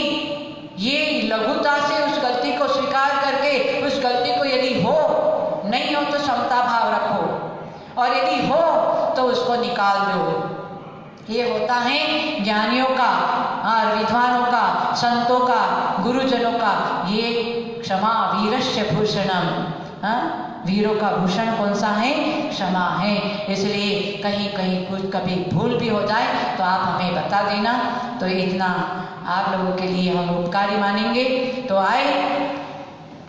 ये लघुता से उस गलती को स्वीकार करके उस गलती को यदि हो, नहीं हो तो समता भाव रखो, और यदि हो तो उसको निकाल दो। ये होता है ज्ञानियों का और विद्वानों का, संतों का, गुरुजनों का, ये क्षमा वीरस्य भूषणम। हाँ, वीरों का भूषण कौन सा है? क्षमा है। इसलिए कहीं कहीं कुछ कभी भूल भी हो जाए तो आप हमें बता देना, तो इतना आप लोगों के लिए हम उपकारी मानेंगे। तो आए,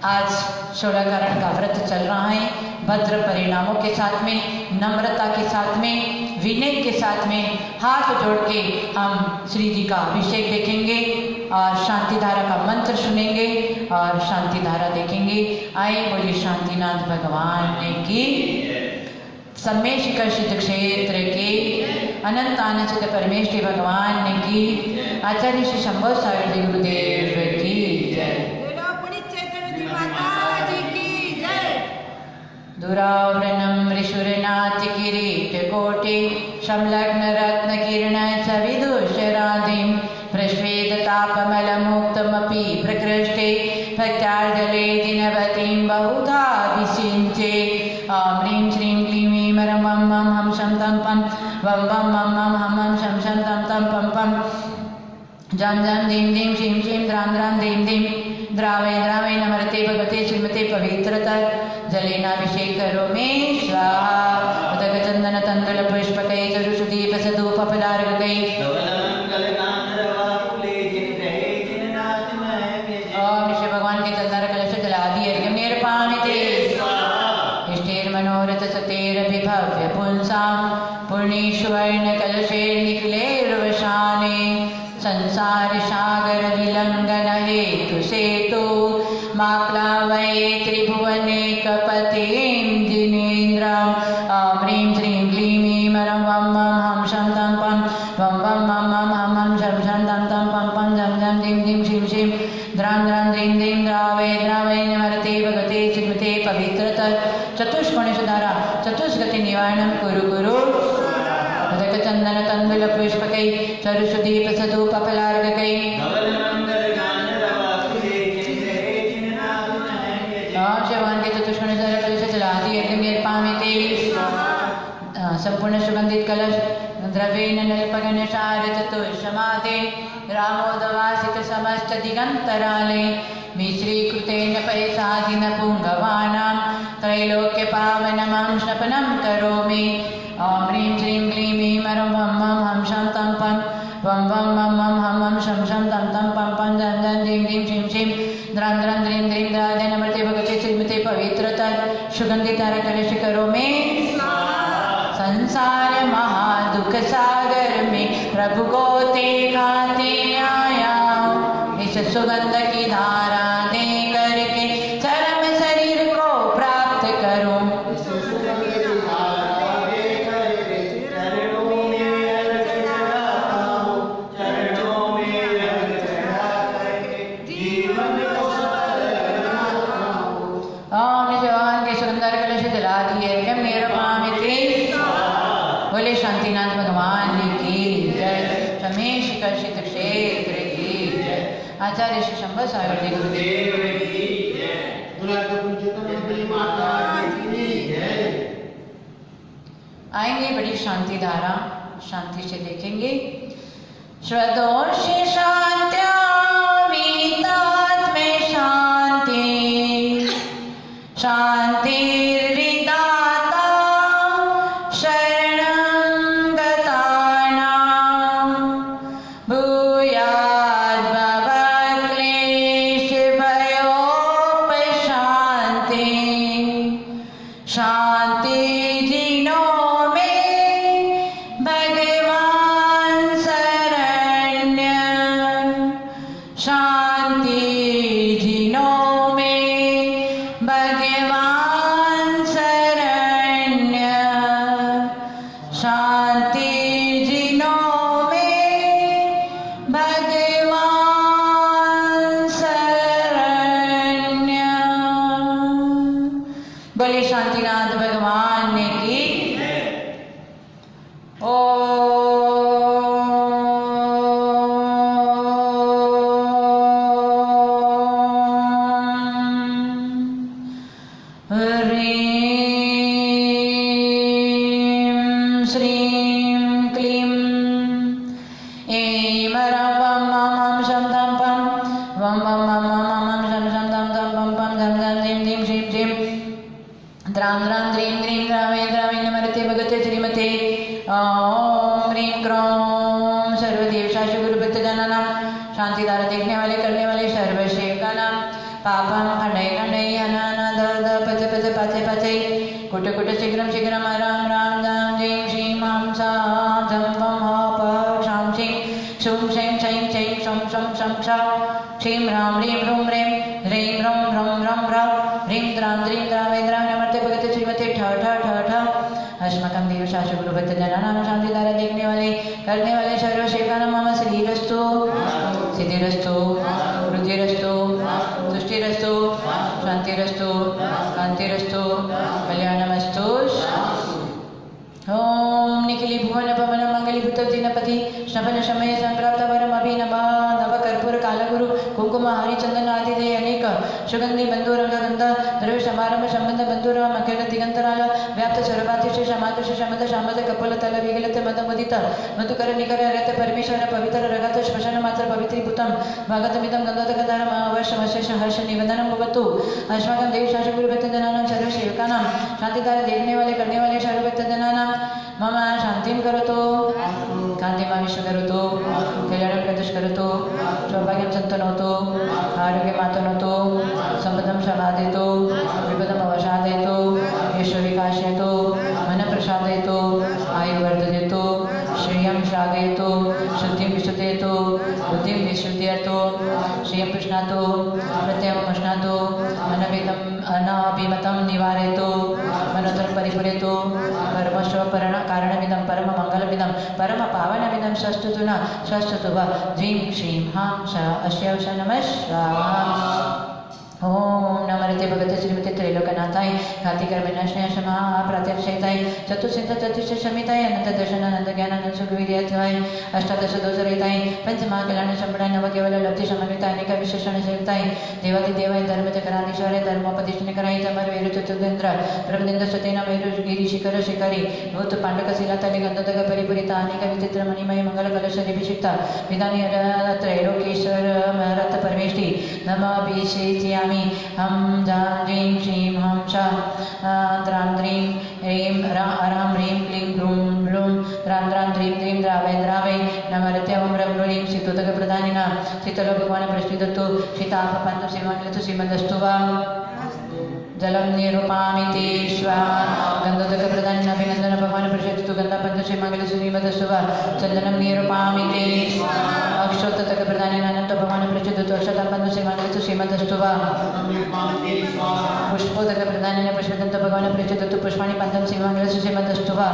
आज षोडशकरण का व्रत चल रहा है, भद्र परिणामों के साथ में, नम्रता के साथ में, विनय के साथ में हाथ जोड़ के हम श्री जी का अभिषेक देखेंगे और शांति धारा का मंत्र सुनेंगे और शांति धारा देखेंगे। आए, बोलिए शांतिनाथ भगवान की, सम्य शिखर सिद्ध क्षेत्र के अनंत आनंद परमेश्वरी भगवान की, आचार्य श्री शंभो सागर जी गुरुदेव की जय। दुरावरणं ऋषुरनाथ किरीट कोटि संलग्न रत्न किरण सविदुषराधिं प्रश्वेदतापमलमुक्तमपि प्रकृष्टे भक्त्यार्जले दिनवतीं बहुधा विसिञ्चे। ॐ ह्रीं श्रीं क्लीं ऐं रं वं वं हं शं तं पं वं वं वं वं हं हं शं शं तं तं पं पं जं जं दीं दीं शीं शीं द्रां द्रां दीं दीं द्रावय द्रावय नमृते भगवते श्रीमते पवित्रता जलेनाभिषेक करो मे स्वाहा। उदक चंदन तंदुल पुष्पकै चरुषुदीप सधूप फलार्घकै ओम ऋषि भगवान के चंदन कलश जला दिए निर्पामिते इष्टेर मनोरथ सतेर विभव्य पुंसां पुण्येश्वर्ण कलशेर निखिलेर्वशाने संसार सागर विलंघन हेतु सेतु माप्लावये त्रिभुवने कपतिं जिनेन्द्रं। ॐ ह्रीं श्रीं क्लीं ऐं रं वं वं हं शं तं पं वं वं वं वं हं हं शं शं तं तं पं पं जं जं दीं दीं शीं शीं द्रां द्रां दीं दीं द्रावय द्रावय नमृते भगवते श्रीमते पवित्रता चतुष्कोण सुधारा चतुष्गति निवारणं कुरु गुरु। उदक चंदन तंदुल पुष्पकै चरुषुदीप सधूप फलार्घकै भगवान के चतुष्कोण कलश जला दिए निर्पामिते संपूर्ण सुगंधित कलश द्रव्येन नल्पगन सार चतुष्मादे रामोदवासित समस्त दिगंतराले मिश्रीकृतेन परिसाधिन पुंगवानां त्रैलोक्य पावनमं स्नपनं करोमि। ॐ ह्रीं श्रीं क्लीं ऐं रं वं वं हं शं तं पं वं वं वं वं हं हं शं शं तं तं पं पं जं जं दीं दीं शीं शीं द्रां द्रां द्रीं द्रीं द्रादे नमृते भगवते श्रीमते पवित्रता सुगंधित कलश करो मे संसार महादुख सागर में प्रभु को देखते आया इस सुगंध की धारा दे करके चरम शरीर को प्राप्त करूं। बोले शांतिनाथ भगवान की जय। रमेश कर्षित क्षेत्र की जय। आचार्य श्री शंभो सागर जी गुरुदेव की जय। आएंगे बड़ी शांति धारा, शांति से देखेंगे। श्रद्धोष शांत्या वीतात्मे शांति शांति शांति जिनों में शांतिनाथ भगवान की शांतिदार देखने वाले करने वाले सर्वशिव का नाम पापम खंडय खंडय अनानाद पच पच पचे पचे कुट कुट शीघ्रम शीघ्रम राम राम दाम जय श्री माम सा धम वम ह प शाम शिं शुम शैं शैं शैं शम शम शम क्षा क्षीं राम ह्रीं रूम रें ह्रीं रम रम रम र ह्रीं द्रां द्रीं द्रां नमस्ते भगवते श्रीमते ठ ठ ठ ठ अस्मकं देव शास्त्र गुरु भक्त जनानाम शांतिदार देखने वाले करने वाले सर्व शिव नाम मम श्रीरस्तु सिद्धिरस्तु वृद्धिरस्तु तुष्टिरस्तु शांतिरस्तु कांतिरस्तु कल्याणमस्तु। ओम निखिली भुवन पवन मंगलीभूत दिनपति श्रवण समय संप्राप्त वरम अभिनव नव कर्पूर कालगुरु कुंकुम हरि चंदन आदि दे अनेक सुगंधि बंधु रंग गंध द्रव्य समारंभ संबंध बंधुर मकल दिगंतराल व्याप्त सर्वातिश समातिश शमद शामद कपल तल विगलित मद मुदित मधुकर निकर रत परमेश्वर पवित्र रगत श्मशान मात्र पवित्रीभूतम भागतमिदं गंधोदकधरम अवश्यमशेष हर्ष निवेदनं भवतु। अस्माकं देव शास्त्र गुरु भक्त जनानां सर्व सेवकानां शांतिदार देखने वाले करने वाले सर्व भक्त जनानां मम शांतिं करोतु कान्तिमाविष्य करोतु कल्याणं प्रदश करोतु सौभाग्यं सन्तनोतु आरोग्यमातनोतु सम्पदं समादयतु विपदम् अवसादयतु यशोविकासयतु मनःप्रसादयतु आयुर्वर्धयतु श्रियं श्रावयतु शुद्धिं विशुद्धयतु बुद्धिं विशुद्धयतु श्रियं पुष्णातु प्रत्ययं पुष्णातु अनभितम् अनाभिमतं निवारयतु मनोधर्मं परिपूरयतु परमस्व कारणमिदं परममङ्गलमिदं परमपावनमिदं षष्ठतु न षष्ठतु वा ह्रीं श्रीं हां श अश्यवश नमः स्वाहा। ओम नमस्ते भगवते श्रीमते त्रैलोकनाथाय घातिकर विनाशनाय क्षमा प्रात्यक्षयताय चतुर्सिद्ध चतुष्ट शमिताय अनंत दर्शन अनंत ज्ञान अनंत सुख वीर्यताय अष्टादश दोषरहिताय पंचमहाकल्याण संपदाय नव केवल लब्धि समन्विताय अनेक विशेषण सहिताय देवादिदेवाय धर्म चक्राधीश्वराय धर्मोपदेशन कराय तमर वीर चतुर्देंद्र ब्रह्मेंद्र सतेन वीर गिरि शिखर शिखरी भूत पांडक शिलातले गंधोदक परिपूरिता अनेक विचित्र मणिमय मंगल कलश अभिषिक्ता विधानी त्रैलोकेश्वर रथ परमेष्टि नमाभिषेचयामि हम जां ह्रीं श्रीं हं श द्रां द्रीं ह्रीं रां ह्रीं क्लीं ग्रूं ब्लूं द्रां द्रां द्रीं द्रीं द्रावय द्रावय नमस्ते ओम रं ह्रीं शीतोदक प्रधानिना शीतलो भगवान प्रश्निदत्तु शीतापपन्नु श्रीमंगलतु श्रीमदस्तु वा जलम निरूपामि ते स्वाहा गंधोदक प्रधान अभिनंदन भगवान प्रसिद्धतु गंधापंच श्रीमंगल श्रीमदस्तु वा चंदनम निरूपामि ते अक्षोतक प्रधान अनंत भगवान प्रसिद्धतु अक्षतापंच श्रीमंगल श्रीमदस्तु वा पुष्पोदक प्रधान प्रसिद्धतु भगवान प्रसिद्धतु पुष्पाणि पंचम श्रीमंगल श्रीमदस्तु वा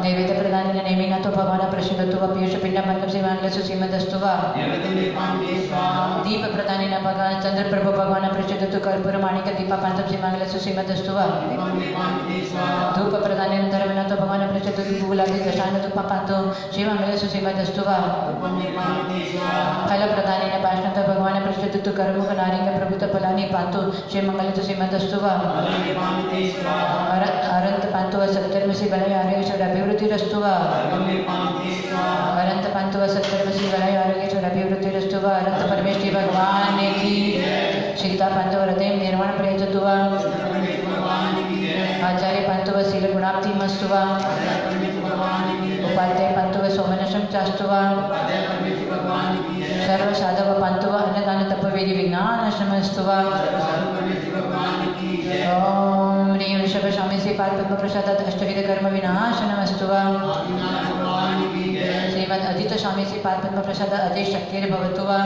नैवेद्य प्रधान नेमिनाथो भगवान प्रसिद्धतु वा पीयूष पिंड पंचम श्रीमंगल श्रीमदस्तु वा दीप प्रधान भगवान चंद्र प्रभु भगवान प्रसिद्धतु कर्पूर माणिक दीपा पंचम श्रीमंगल श्रीमदस्तु वा धूप प्रधान धर्मनाथ भगवान प्रसिद्धतु गुलाबी दशान धूप पांतो श्रीमंगल श्रीमदस्तु वा फल प्रधान पार्श्वनाथ भगवान प्रसिद्धतु कर्मुख नारिंग प्रभुत फलानि पांतो श्रीमंगल श्रीमदस्तु वा अरंत पांतो सत्कर्मसी बलय आरोग्य अभिवृद्धिरस्तु वा अनंत पंत व सत्कर्मसी वलय आरोग्य अभिवृद्धिरस्तु वा अनंत परमेश्वरी भगवान की सीता पंत व हृदय निर्माण प्रयजतु वा आचार्य पंत व शील गुणाप्ति मस्तु वा उपाध्याय पंत व सोमनशम चास्तु वा सर्व साधव पंत व अन्नदान तपवेदी विज्ञानशमस्तु वा ओम ह्रीं ऋषभ स्वामी श्री पाद पद्म प्रसादात अष्टविध कर्म विनाशनमस्तु वा श्रीमद अजित स्वामी श्री पाद पद्म प्रसादात अजय शक्तिर्भवतु वा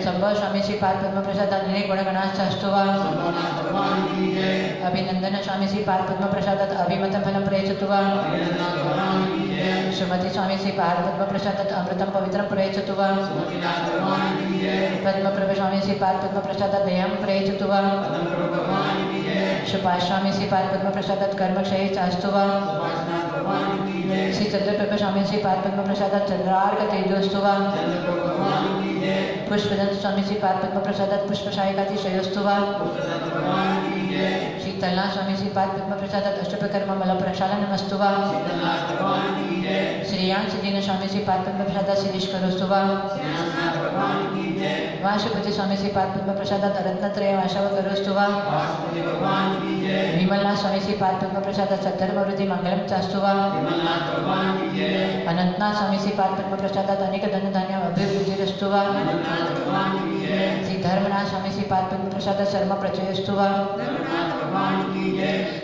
संभव स्वामी श्री पाद पद्म प्रसादात निरे गुणगणाश्चास्तु वा अभिनंदन स्वामी श्री पाद पद्म प्रसादात अभिमत फलं प्रयच्छतु वा श्रीमद सुमति स्वामी श्री पाद पद्म प्रसाद अमृतम पवित्रम प्रयच्छतु वा पद्म प्रभ स्वामी श्री पाद पद्म प्रसाद दयम प्रयच्छतु वा सुभाष स्वामी श्री पाद पद्म प्रसाद कर्म क्षय चास्तु वा श्री चंद्रप्रभ स्वामी श्री पाद पद्म प्रसाद चंद्रार्क तेजोस्तु वा पुष्पदंत स्वामी श्री पाद पद्म प्रसाद पुष्पशायिकाति शयोस्तु वा श्री तल्ला स्वामी श्री पाद पद्म प्रसाद अष्टप्रकर्म मल प्रक्षालनमस्तु वा श्रेयांश दीन स्वामी श्री पाद पद्म प्रसाद शिरीष्करोस्तु वा वाशपति स्वामी श्री पाद पद्म प्रसाद रत्नत्रय वाशव करोस्तु वा विमलनाथ स्वामी श्री पाद पद्म प्रसाद सद्धर्मवृद्धि मंगलम चास्तु वा अनंतनाथ स्वामी श्री पाद पद्म प्रसाद अनेक धन धान्य अभिवृद्धिरस्तु वा श्री धर्मनाथ स्वामी श्री पाद पद्म प्रसाद शर्म प्रचयस्तु वा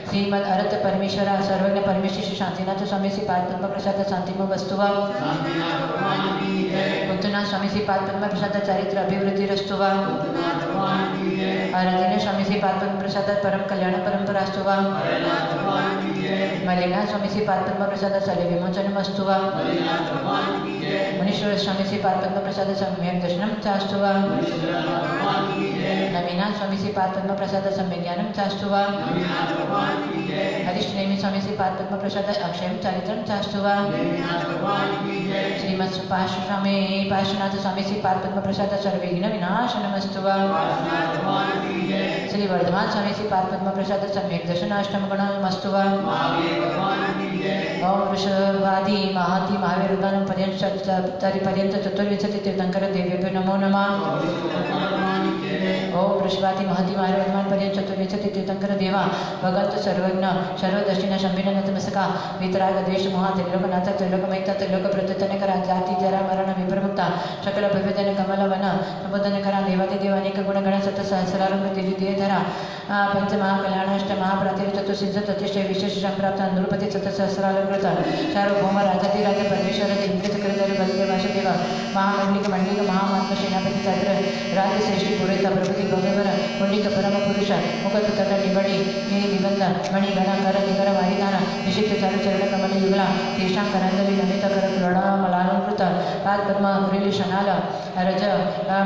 श्रीमद अरत परमेश्वर सर्वज्ञ परमेश्वर श्री शांतिनाथ स्वामी श्री पाद पद्म प्रसाद शांतिम वस्तु वा मुक्तनाथ स्वामी श्री पाद पद्म प्रसाद चारित्र अभिवृद्धिरस्तु वा आराधीन स्वामी श्री पाद पद्म प्रसाद परम कल्याण परंपरास्तु वा मलिनाथ स्वामी श्री पाद पद्म प्रसाद शल्य विमोचनमस्तु वा मुनीश्वर स्वामी श्री पाद पद्म प्रसाद सम्यक दर्शनम चास्तु वा नवीनाथ स्वामी श्री पाद पद्म प्रसाद सम्यक ज्ञानम चास्तु वा हरिष्ठनेमी स्वामी श्री पाद पद्म प्रसाद अक्षयम चारित्रम चास्तु वा श्रीमद स्वामी पार्श्वनाथ स्वामी श्री पाद पद्म प्रसाद सर्वविघ्न विनाशनमस्तु वा श्री वर्धमान स्वामी श्री पाद पद्म प्रसाद सम्यक दर्शनाष्टम गुणमस्तु वा ओम वृषभादि महाति महावीर उद्गानं पर्यंत चतुर्विंशति तीर्थंकर देवेभ्यो नमो नमः ओम वृषभादि महति महावीर उद्गानं पर्यंत चतुर्विंशति तीर्थंकर देवा भगवंत सर्वज्ञ सर्वदर्शिना शंभिन नतमस्का वितराग देश मोहा त्रिलोकनाथ त्रिलोकमयिता त्रिलोक प्रत्यतनकर जाति जरा मरण विप्रमुक्ता सकल भव्यदन कमल वन प्रबोधन करा देवादि देव अनेक गुणगण सत सहस्रारंभ दिव्य देहधरा पंच महाकल्याणाष्ट महाप्रातिर चतुर्सिद्ध ततिष्ठ विशेष संप्राप्त नृपति सत सहस्रालंकृत सार्वभौम राजाधिराज परमेश्वर इंद्र चक्रधर बलदेव वासुदेव महामंडलिक मंडलिक महामात्म सेनापति चंद्र राजश्रेष्ठी पुरोहित प्रभृति गौरवर पुंडिक परम पुरुष मुखत तट निबड़ी निबंध मणिगण कर निकर वारिदान विशिष्ट चारु चरण कमल युगला तेषां करंदली नमित कर मलालंकृत पाद पद्म कुरिली शनाल रज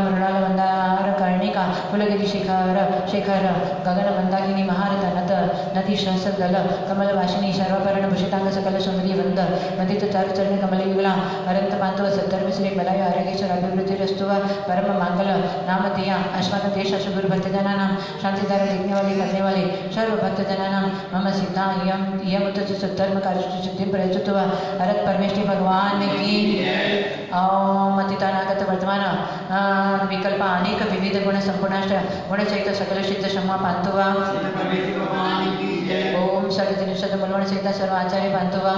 मृणाल मंदार कर्णिका कुलगिरी शेखर गगन मंदाकिनी महारथ नत नदी सहस्र दल कमल वासिनी सर्वकर्ण भूषितांग सकल सुंदरी वंद वंदित चारु चरण कमल युगला अनंत पांतव सद्धर्म श्री बलाय आरोग्येश्वर अभिवृद्धि रस्तुवा परम मंगल नाम दिया अश्वत देश अशुगुरु भक्तजना नाम शांतिदार देखने वाले करने वाले सर्व भक्तजना नाम मम सिद्धा यम सद्धर्म कार्य सिद्धि प्रयचुत्वा अरत परमेश्वरी भगवान की ओम अतितानागत वर्तमान विकल्प अनेक विविध गुण संपूर्णाष्ट गुणचैत सकल सिद्ध क्षमा पांतुवा ओम षड्विंशति मूलगुण सहित सर्व आचार्य पांतुवा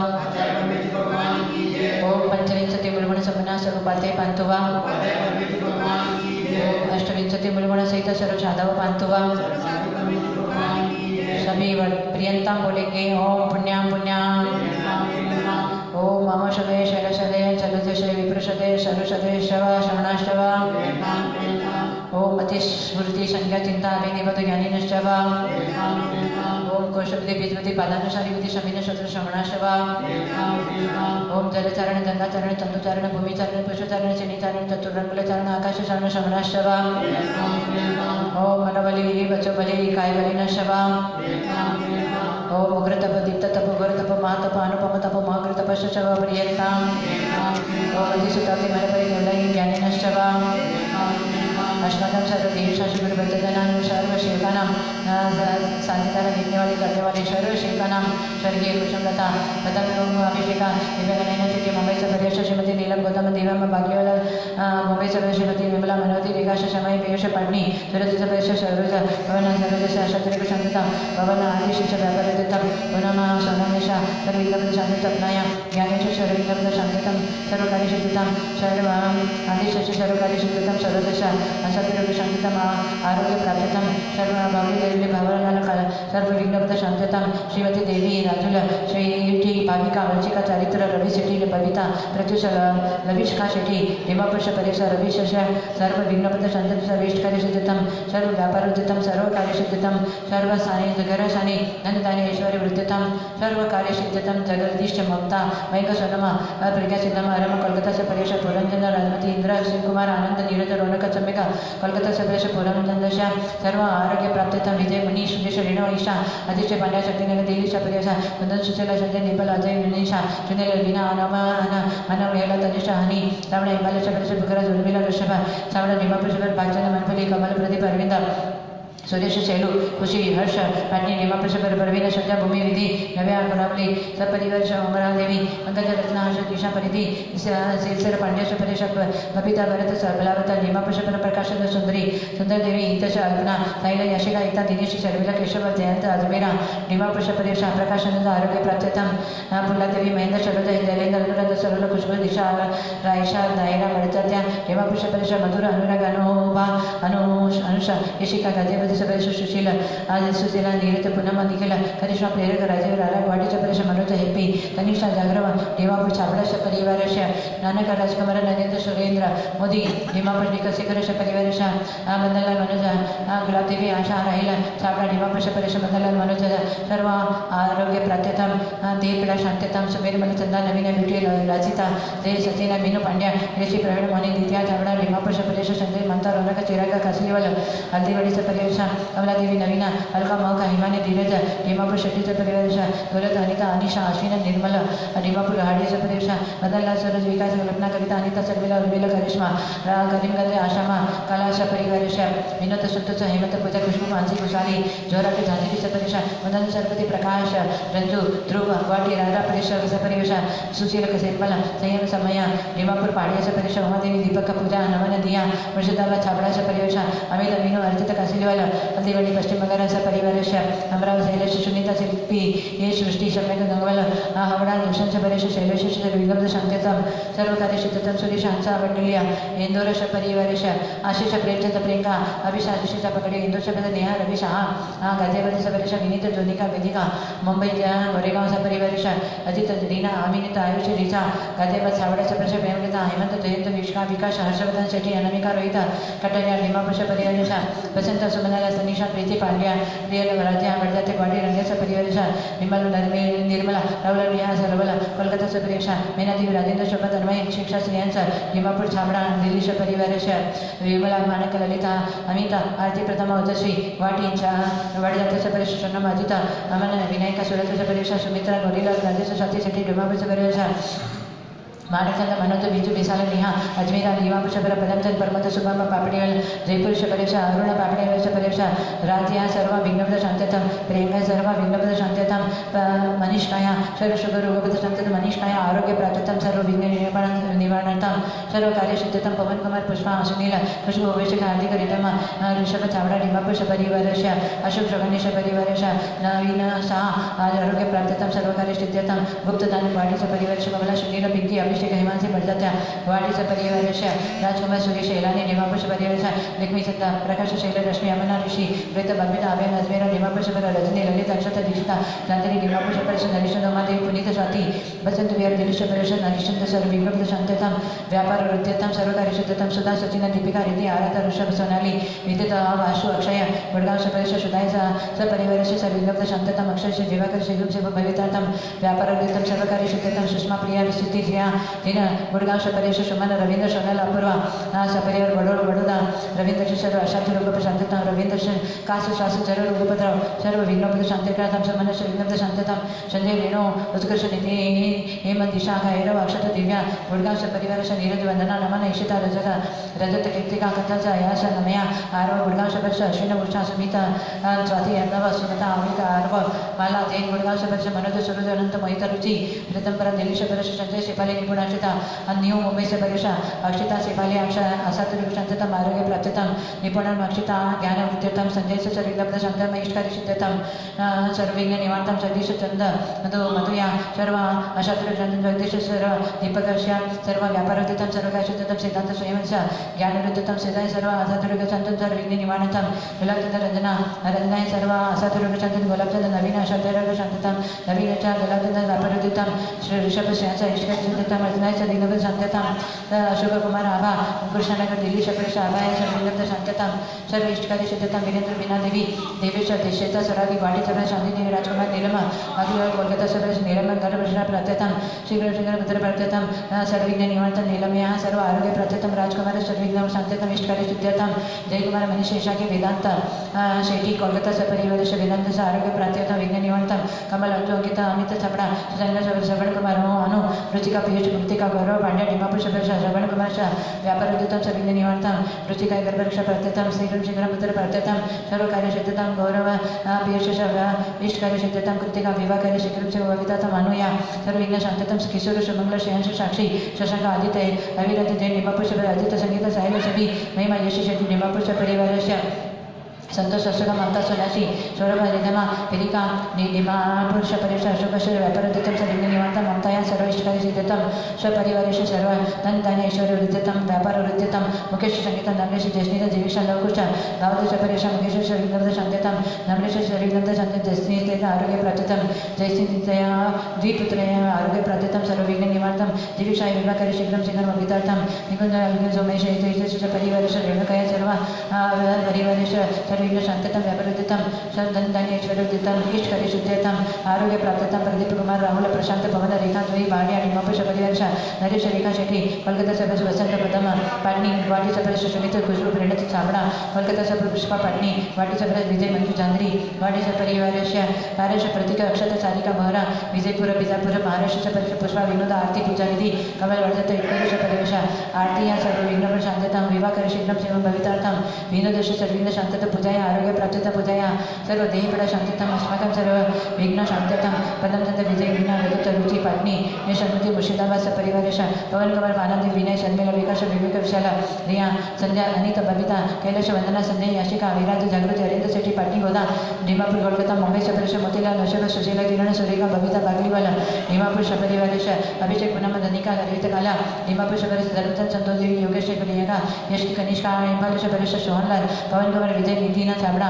ओम पंचविंशति मूलगुण संपन्ना सर्व उपाध्याय पांतुवा ओम अष्टविंशति मूलगुण सहित सर्व साधव पांतुवा सभी प्रियंता बोलेंगे ओम पुण्याम पुण्याम ओम मम शदे शैलशदे चलजशे विप्रशदे शरुषदे शव श्रवणाष्टवा ओम अतिस्मृति संज्ञा चिंता अभिनिबद्ध ज्ञानिनश्चवा ओम कौशपति बीजपति पादानुसारिपति शमीन शत्रु श्रवणाष्टवा ओम जलचारण गंगाचरण तंतुचारण भूमिचारण पशुचारण चनिचारण चतुर्रंगुलचारण आकाशचारण श्रवणाष्टवा ओम मनबली वचोबली कायबलिनश्चवा ओम उग्रतप दीप्ततप उग्रतप महातप अनुपम तप महाग्रतप शव पर्यंताम ओम अधिसुताति मलपरि निर्णयी ज्ञानिनश्चवा अश्वत्थम सर्वदेशाशुगुरु भक्तजनां सर्वशेखानां शांतिदार देखने वाले करने वाले सर्वशेखानां स्वर्गीय कुसुमलता पदम अभिषेका दिव्यगणेन तिथि मुंबई प्रदेश श्रीमती नीलम गौतम देवम भाग्यवल मुंबई सर्व श्रीमती विमला मनोती रेखाश समय पीयूष पाटनी सुरज प्रदेश सरोज भवन सरोज शास्त्री शांतता भवन आदि शिष्य व्यापार दत्तम पुनम सोनमेशा सर्विंद्र शांति अपनाया ज्ञानेश सर्विंद्र शांततम सर्वकारी सिद्धतम सर्व आदि शिष्य सर्वकारी सिद्धतम सर्वदशा सत्य शांततम आरोग्य प्राप्ततम सर्व भावी देवी भावनाल सर्व विघ्नपद शांततम श्रीमती देवी राजुल श्री भाविका वंशिका चारित्र रवि शेट्टी बबिता प्रत्युष लविष्का शेट्टी हेमापुष परेश रवि शश सर्व विघ्नपद शांततम सर्वेष्टकार्य सिद्धतम सर्व व्यापार उद्यतम सर्व कार्य सिद्धतम सर्व सानी जगर सानी नंददानी ऐश्वर्य वृद्धतम सर्व कार्य सिद्धतम जगदीश ममता मैक सोनमा प्रज्ञा सिद्धम आरम कोलकाता से परेश पुरंजन राजमती इंद्र शिव कुमार आनंद नीरज रौनक चम्मिका कोलकाता से परेश पुरंजन श्याम सर्व आरोग्य प्राप्त विजय मनीष सुरेश ऋणव ईशा आदित्य पांड्या शक्तिनगर दिल्ली परेश कुंदन सुशीला संजय नेपाल अजय विनीशा सुनील लीना अनव हेला तनिषा हनी रावण हिमालय परेश बुकरा उर्मिला ऋषभ सावण निमापुर भाजन मनपली कमल प्रदीप अरविंद सुरेश शैलू खुशी हर्ष पाटनी निमापुर प्रवीण सज्जा भूमि विधि नव्या गुलाबली सपरिवार उमरा देवी पंकज रत्ना हर्ष दिशा परिधि सिलसर पांड्य परेश बबीता भरत बलावता निमापुर प्रकाश सुंदरी सुंदर देवी हितश अल्पना साइला यशिका एकता दिनेश शर्मिला केशव जयंत अजमेरा निमापुर परेश प्रकाशानंद आरोग्य प्राप्त्यतम पुल्लादेवी महेंद्र सरोज जैलेंद्र अनुराध सरोल खुशबू दिशा रायशा दायरा मड़त्या निमापुर परेश मधुर अनुराग अनुभा अनुषा यशिका गाजे परेश सुशील आज सुशीला नीरज पूनम निखिल करिश्मा प्रेरक राजीव रारा ग्वाडीच्या परेश मनोज हेपी तनिषा जागरव निमापुर छाबड़ा परिवारश नानक राजकुमार नरेंद्र सुरेंद्र मोदी निमापुर निकशिखर परिवारश बंदलाल मनोज गुलाबदेवी आशा राहिल छाबड़ा निमापुर परेश बंदलाल मनोज सर्व आरोग्य प्राप्त्यतम देहपीड़ा शांत्यतम सुमेर मलचंदा नवीन ब्यूटी राजिता जय सचिन मीनू पांड्या ऋषि प्रवीण मोनी द्वितीय छाबड़ा निमापुर परेश संजय मंता रौनक चिराग कासलीवाल हल्दीवाड़ी परिवेश कमलादेवी नवीना अलका मौका हिमानी धीरज निमापुर शेट्टी परिवेश दौलत अनिता अनिशा अश्विन निर्मल निमापुर हाड़ी परिवेश मदनलाल सरोज विकास कल्पना कविता अनिता सर्विला उर्मिला करिश्मा करीमगंज आशामा कलाश परिवेश विनोद संतोष हेमंत पूजा खुशबू मानसी कुशाली जोरा के झांसी परिवेश मदन सरपति प्रकाश रंजू ध्रुव गुवाहाटी राधा परिवेश परिवेश सुशील कसेपल संयम समय निमापुर पहाड़ी परिवेश उमादेवी दीपक पूजा नमन दिया मुर्शिदाबाद छाबड़ा परिवेश अमित अमीनो अर्जित कासिलीवाल हल्दीवाड़ी पश्चिम बंगाल परिवारश अमरावती शैलेश सुनीता शिल्पी ये सृष्टि सम्यक गंगवल हावड़ा दुष्यंत परेश शैलेश विगब्ध शांत्यतम सर्व कार्य सिद्धतम सुरेश हंसा मंडलिया इंदोर परिवारश आशीष प्रेमचंद प्रियंका अभिषा आशिषा पकड़े इंदोर शब्द नेहा रवि शाह गाजियाबाद परेश विनीत जोनिका वेदिका मुंबई गोरेगांव परिवारश अजित रीना अमित आयुष रीचा गाजियाबाद छावड़ा परेश प्रेमलता हेमंत जयंत विष्का विकास हर्षवर्धन शेट्टी अनामिका रोहिता कटरिया निमापुर परिवारश बसंत सुमनाला तनिषा प्रीति पांड्या रियल राजा वर्जाते ग्वाडी रंगेश परिवेश विमल निर्मला राहुल नेहा सरवला कोलकाता से परिवेश मेनादेवी राजेंद्र शोभा तन्मय शिक्षा श्रेयांश निमापुर छाबड़ा दिल्ली से परिवेश विमला मानक ललिता अमिता आरती प्रथमा ओजस्वी ग्वाटी वर्जाते से परिवेश सोनम अजिता अमन विनायका सूरत से परिवेश सुमित्रा गोरीला राजेश साथी शेट्टी डुमापुर से परिवेश मानचंद मनोज बीजू विशाल नेहा अजमेर निमापुर पदमचंद परमत शुभम पापड़ीवल जयपुर परेश अरुण पापड़ीवल परेश राज्य सर्व विघ्नबद्ध शांत्यतम प्रियंका सर्व विघ्नबद्ध शांत्यतम मनीष काया सर्व शुभ रोगबद्ध शांत्यतम मनीष काया आरोग्य प्राप्ततम सर्व विघ्न निवारणतम सर्व कार्य सिद्धतम पवन कुमार पुष्पा सुनील खुशबू अभिषेक हार्दिक रितम ऋषभ चावड़ा निमापुर परिवारश अशोक श्रवणेश परिवारश नवीन शाह आरोग्य प्राप्ततम सर्व कार्य सिद्धतम गुप्तदान ग्वाड़ी परिवारश कमला सुनील पिंकी अभिषेक हिमांशी बड़जात्या ग्वाड़ी से परिवारश राजकुमार सुरेश एलानी निमापुर परिवारश लक्ष्मी चंदा प्रकाश शैल रश्मि अमना ऋषि वृत बलविता अभयन अजमेर निमापुर रजनी ललित अक्षत दीक्षिता चांदनी निमापुर परिष नरिशंद उमादेवी पुनीत स्वाति बसंत विहार दिलीश परिष नरिशंद सर्व विघ्नबद्ध शांत्यतम व्यापार वृद्ध्यतम सर्व कार्य सिद्धतम सुधा सचिन दीपिका रिद्धि आराधा ऋषभ सोनाली विदित वासु अक्षय गुड़गांव परिष सुधाय सपरिवारश सर्विघ्नबद्ध शांत्यतम अक्षय जीवाकर शिव शिव भवितार्थम व्यापार वृद्धम सर्व कार्य सिद्धतम सुषमा प्रिया स्थिति जिया जिन गुड़गांव परेश सुमन रवींद्र सोनल अपूर्वा सपरिवार बड़ोदा रवींद्र शिशर अशांति रूप शांततम रवींद्र काश श्वास जर रूपद्रव सर्व विघ्नबद्ध शांतिकरतम सुमन विघ्नबद्ध शांततम संजय रेणु उत्कर्ष निधि हेमंत दिशा भैरव अक्षत दिव्या गुड़गांव परिवार नीरज वंदना नमन ईशिता रजत कीर्तिका कथाच अयास नमया आरव गुड़गांव परिष अश्विन उषा सुमिता स्वाति अर्णव सुमता अमिता आरव माला जैन गुड़गांव परिष मनोज सूरज अनंत मोहित रुचि प्रीतमपरा दिलीश परिष संजय शिपाली निपुण अक्षिता न्यू मुंबई से परिष अक्षिता शिपाली असातुर शांततम आरोग्य प्राप्ततम निपुणम अक्षिता ज्ञान वृद्ध्यतम संजय से सर्विघ्नबद्ध शांतम इष्टकारी सिद्धतम सर्वविघ्न निवारणतम जगदीश चंद मधुया सर्व अशातुर जगदीश सर्व दीपकर्ष्या सर्व व्यापार वृद्ध्यतम सर्व काय सिद्धतम सिद्धांत स्वयंश ज्ञान वृद्ध्यतम सिद्धाय सर्व असातुर शांतम सर्व विघ्न निवारणतम गुलाबचंद रंजनाय सर्व असातुर शांतम गुलाबचंद नवीन अशातुर शांततम नवीन गुलाबचंद व्यापार वृद्ध्यतम श्री ऋषभ श्रेयांश इष्टकारी सिद्धतम शांत्यताम अर्चनाय सर्विघ्न शांत्यताम अशोक कुमार आभा कृष्णनगर दिल्ली शपरेश आभाय सर्विघ्न शांत्यताम सर्व इष्टकारी सिद्धताम वीरेंद्र बीना देवी देवेश देशेता सरागी वाटी सभा शांति देवी राजकुमार नीलमा अखिल कोलकाता सभा नीलम धर्मभूषण प्रात्यताम शीघ्र शीघ्र भद्र प्रात्यताम सर्विघ्न निवारण नीलम यहाँ सर्व आरोग्य प्रात्यताम राजकुमार सर्विघ्न शांत्यताम इष्टकारी सिद्धताम जयकुमार मनीष शेषाकी वेदांत शेठी कोलकाता सपरिवार वेदांत आरोग्य प्रात्यताम विघ्न निवारणताम कमल अंजु अंकिता अमित छपड़ा सुचंद्र श्रवण कुमार अनु रुचिका पीयूष मुक्तिका गौरव पांड्या डिमापुर श्रवण कुमार शाह व्यापार उद्यतम सविघ्न निवारणताम रुचिका गर्भरक्षा प्रात्यताम शीघ्र शीघ्र पुत्र प्रात्यताम सर्व कार्य सिद्धताम गौरव पीयूष इष्ट कार्य सिद्धताम कृतिका विवाह कार्य शीघ्र भवितातम अनुया सर्वविघ्न शांततम किशोर शुभंगल श्रेयांश साक्षी शशांक आदित्य अविरत जैन डिमापुर आदित्य संगीत साहिल सभी महिमा यशी शेट्टी डिमापुर परिवार संतोष अशोक ममता सोनाशी सौरभ रिधमा पेलिका डिमापुर परेश अशोक व्यापार उद्यतम सर्विघ्न निवारणताम ममताया सर्व इष्टकारी सिद्धतम स्वपरिवारेश सर्व धन धान्य ऐश्वर्य वृद्धितम व्यापार वृद्धितम मुकेश संगीतम नमलेश जयस्निता जीविषा लवकुश भावदेश परेश मुकेश सर्विघ्न शांत्यताम नमलेश सर्विघ्न शांति जयस्नित आरोग्य प्राप्ततम जयस्नितया द्विपुत्रय आरोग्य प्राप्ततम सर्वविघ्न निवारणतम जीविषा विवाहकारी शीघ्र शीघ्र वितार्थम निकुंज सोमेश परिवारेश रेणुकया सर्व परिवारेश सर्विघ्न शांततम व्यापारोदितम धन धान्य ऐश्वर्योदितम इष्ट कार्य शुद्धतम आरोग्य प्राप्ततम प्रदीप कुमार राहुल प्रशांत भवन रेखा जोई बाड़ी डिमापुर परिवार नरेश रेखा शेट्टी कोलकाता सभा वसंत प्रथम पाटनी वाटी सभा सुमित खुशबू प्रेणित छाबड़ा कोलकाता सभा पुष्पा पाटनी वाटी सभा विजय मंजू चांद्री वाटी परिवार पारश प्रतीक अक्षत सारिका महरा विजयपुर बीजापुर महाराष्ट्र परिषद पुष्पा विनोद आरती पूजा विधि कमल वर्धत उत्कर्ष परिवेश आरती या सर्व विघ्न शांतताम विवाह कर शीघ्र सेवम भवितार्थम विनोदश सर्विघ्न शांतता पूजाया आरोग्य प्राप्तता पूजाया सर्व देहपीडा शांतितम अस्माकं सर्व विघ्न शांततम पदमचंद विजय विना रजत रुचि पाटनी यशमूर्ति मुर्शिदाबाद सपरिवारेश पवन कुमार आनंद विनय शर्मिला विकास विवेक विशाल रिया संध्या अनिता बबिता कैलाश वंदना संजय याशिका विराज जागृति अरिंद शेट्टी पाटनी गोदा डिमापुर कोलकाता मुंबई सपरेश मोतीलाल नशब सुशीला किरण सुरेखा बबिता बागलीवाला डिमापुर सपरिवारेश अभिषेक पूनम धनिका हरित काला डिमापुर सपरेश धर्मचंद संतोष देवी योगेश प्रियंका यश कनिष्का इम्फाल सपरेश सोहनलाल पवन कुमार विजय निधीना छाबड़ा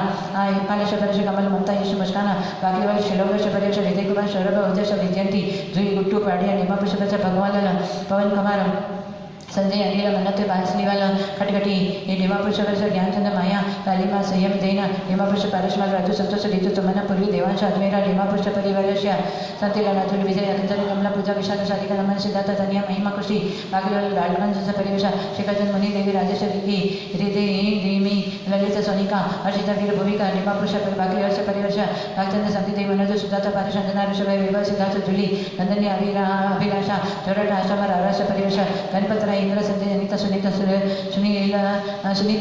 इम्फाल सपरेश कमल ममता यश मुस्काना बागलीवाल शिलोग सपरेश विजय कुमार सौरभ उदय विजयंती जुई गुट्टू पाडिया डिमापुर सपरेश भगवान पवन कुमार संजय अनिल मन्नत बांसलीवाला खटखटी ये डिमापुर शहर ज्ञानचंद माया कालीमा संयम जैन डिमापुर पारसमाल राजू संतोष ऋतु तमन पूर्वी देवांश अजमेरा डिमापुर परिवार संतीला राजू विजय अंजलि कमला पूजा विशाल शालिका नमन सिद्धार्थ धनिया महिमा खुशी बागलीवाल लालगंज परिवेश शेखरचंद मुनि देवी राजेश विकी रिमी ललित सोनिका हर्षिता वीर भूमिका डिमापुर बागलीवाल परिवेश भागचंद संती देवी मनोज सुधार्थ पारश अंजना ऋषभ विभव सिद्धार्थ जुली नंदनी अभिलाषा जोरट आश्रम राराश परिवेश गणपतराय इंद्र संजय अनिता सुनीता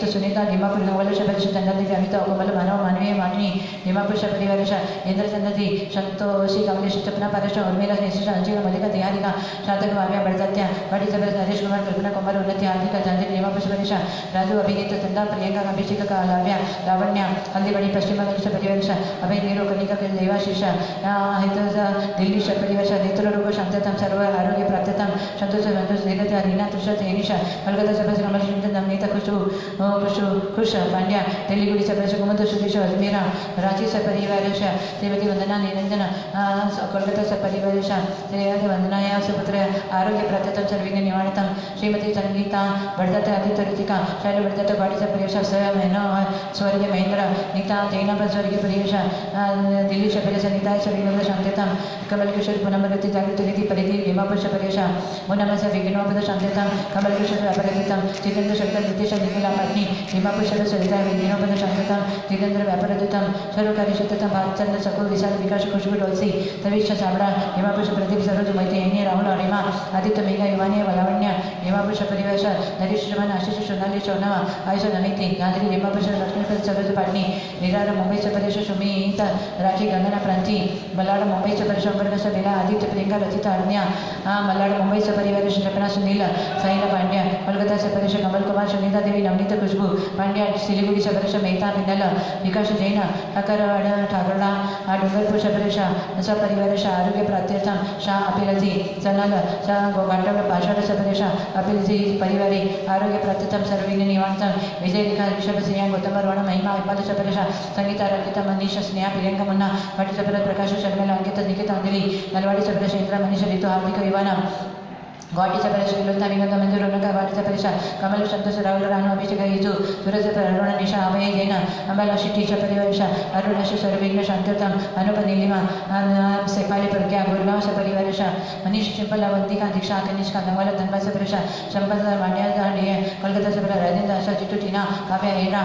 सुनीता डिमापुर नवल शपरेश चंद्रदेवी अमिता कोमल मानव मानवीय मानवी डिमापुर परिवारेश इंद्र चंद्रजी संतोषी कमलेश चपना पारश उर्मिला निशिष अंशिका मल्लिका दिहारिका सार्थक भाव्या बड़दत्या बड़ी सबर नरेश कुमार कल्पना कुमार उन्नति हार्दिका जांजलि डिमापुर परिवेश राजू अभिगीत चंदा प्रियंका अभिषेक लाव्या लावण्या हल्दीबड़ी पश्चिम बंगाल परिवेश अभय नीरो कनिका देवाशीष हित दिल्ली परिवेश नेत्र रोग शांतताम सर्व आरोग्य प्राप्तताम संतोष संतोष धीरता रीना तुषार तेनिशा कोलकाता सभा कमल चिंतन नवनीता खुश पांड्या तेलुगुड़ी सभा कुमुद सुरेश अजमेरा रांची सपरिवार श्रीमती वंदना निरंजन कोलकाता सपरिवार श्रीमती वंदनाया सुपुत्र आरोग्य प्राप्ततम सर्विघ्न निवारणतम श्रीमती संगीता बड़दत्त आदित्य ऋतिका शैल बड़दत्त गाड़ी सपरिवेश स्वयं स्वर्गीय महेंद्र नीता जैन स्वर्गीय परिवेश दिल्ली सपरिवेश नीता सर्विघ्न शांततम कमल किशोर पुनमृति जागृति रीति परिधि डिमापुर परिवेश मुनम विघ्नोपद शांततम कमल किशोर व्यापारतम जितेंद्र शक्तर नितेश निखिला पाटनी डिमापुर सरिता विघ्नोपद शांततम जितेंद्र व्यापारतम सर्वकारी शततम भागचंद सकूल विशाल विकास खुशबू डोलसी तवीश छाबड़ा डिमापुर प्रदीप सरोज मैत्री राहुल अरिमा आदित्य मेघा युवानी वलावण्य डिमापुर परिवेश नरेश श्रवण आशीष सोनाली चौनवा आयुष नमिति गांधी डिमापुर लक्ष्मीपद सरोज पाटनी विरार मुंबई सपरेश सुमित राठी गंगना प्रांति मलाड मुंबई सपरेश अंबरकस बेला आदित्य प्रियंका रचिता अरण्या मलाड मुंबई सपरिवार जपना सुनील साइला पांड्या कोलकाता सपरेश कमल कुमार सुनीता देवी नवनीत खुशबू पांड्या सिलीगुड़ी सपरेश मेहता पिंडल विकास जैन ठाकरवाड़ ठाकरला डूंगरपुर सपरेश सपरिवार आरोग्य प्राप्त्यर्थम शाह अपिलजी सनल घाटव पाषाढ़ सपरेश अपिलजी परिवार आरोग्य प्राप्त्यर्थम सर्वविघ्न निवारणतम विजय रेखा ऋषभ सिंह गौतम रोण महिमा इम्फाल सपरेश संगीता रंकिता मनीष स्नेहा प्रियंका मुन्ना भट्ट सपरेश प्रकाश शर्मिला अंकित निकिता अंजलि नलवाड़ी सपरेश इंद्रा मनीष ऋतु हार्दिक विवाना गौटीचा परिश विलोकता विनोद मंजूर उनका गौटीचा परिश कमल संतोष राहुल राणू अभिषेक हेतु सूरज अरुण निशा अभय जैन अंबाला शिटीचा परिवारिश अरुणश सर्वविघ्न शांतितम अनुप नीलिमा शेफाली प्रज्ञा गुरगांव परिवारिश मनीष चिंपल वंदिका दीक्षा कनिष्का गंगाला धनबास परिश संपत मांड्या कोलकाता से राजेंद्र आशा जितू टीना काव्या हेरा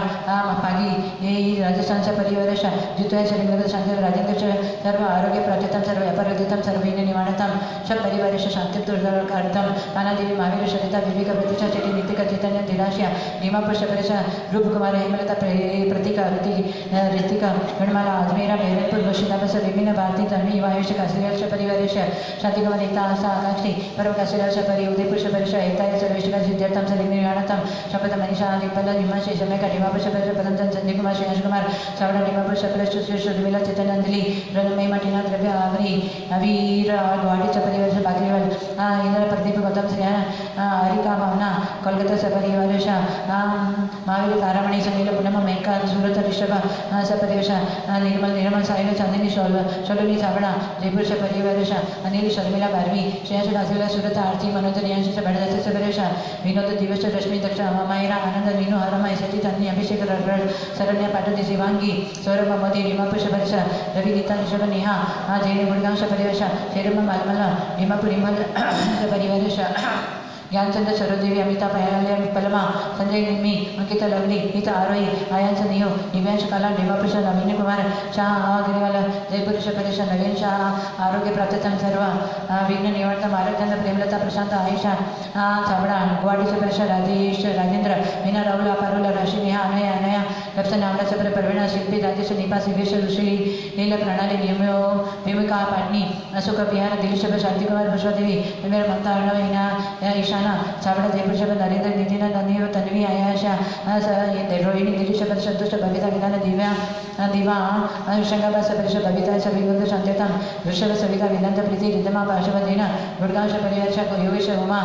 पागी ये राजस्थान से परिवारिश जितु शरीर शांति राजेंद्र सर्व आरोग्य प्राप्तितम सर्व व्यापारतम सर्वविघ्न निवारणतम सब परिवारिश शांति दुर्गार्थम कानादेवी महावीर सरिता विवेक प्रतीक्षा चेटी नितिका चैतन्य दिलाशिया नीमापुर शबरेश रूप कुमार हेमलता प्रतीका ऋतिका गणमाला अजमेरा मेहरपुर मुर्शिदाबाद से विभिन्न भारतीय धर्मी वायुष काशीराज परिवारेश शांति कुमार एकता आशा आकांक्षी पर्व काशीराज परि उदयपुर शबरेश एकता सर्वेश सिद्धार्थम सर्विघ्न शपथ मनीषा दिपल हिमांशी समय नीमापुर शबरेश पदंतन संजय कुमार श्रेयांश कुमार सावड़ा नीमापुर शबरेश सुर्मिला चैतन्य अंजलि रनमयी मटीना द्रव्य आवरी अवीर गुवाहाटी परिवार बाकरीवाल इंद्र प्रदीप गौतम श्री हरिका भावना कोलकाता सपरिवारेश महावीर तारामणि संगील पूनम मेहका सूरत ऋषभ सपरिवेश निर्मल साहिल चांदिनी शोलनी सावड़ा जयपुर सपरिवारेश अनिल शर्मिला बारवी श्रेयांश काशीला सूरत आरती मनोज रियांश बड़दास सपरिवेश विनोद दिवस रश्मि दक्ष मायरा आनंद नीनु हरमा सती चांदनी अभिषेक शरण्य पाटदी शिवांगी सौरभ मोदी रीमापुर सपरिवेश रवि गीता ऋषभ नेहा जैन गुड़गांव सपरिवेश शेरम मालमल रीमापुर रिमल परिवारेश ज्ञानचंद्र सरोदेवी अमिता पयालय पलमा संजय निम्मी अंकिता लवली गीता आरोही आयांश नियो दिव्यांश कला देवापुष नवीन कुमार शाह गिरिवाल जयपुर शपरेश नवीन शाह आरोग्य प्राप्ततम सर्व विघ्न निवर्तम आरोग्यचंद्र प्रेमलता प्रशांत आयुषा चावड़ा गुवाहाटी शपरेश राजेश राजेंद्र मीना राहुल पारुल राशि नेहा अनया अनया कप्सन नावड़ा सपर प्रवीणा शिल्पी राजेश निपा सिवेश ऋषि नील प्रणाली नियमो भूमिका पाटनी अशोक बिहार दिलीप शांति कुमार विश्वदेवी मेरा ममता अर्णव ईशाना चावड़ा जयपुर शब्द नरेंद्र नितिन नंदी तन्वी आयाशा रोहिणी दिलीप शब्द संतोष बबीता विधान दिव्या दिवा शंगाबाद सपरिश बबीता सविगुंद शांतितम वृषभ सविता वेदांत प्रीति रिद्धमा पार्श्वदेन गुड़गांव परिवार योगेश उमा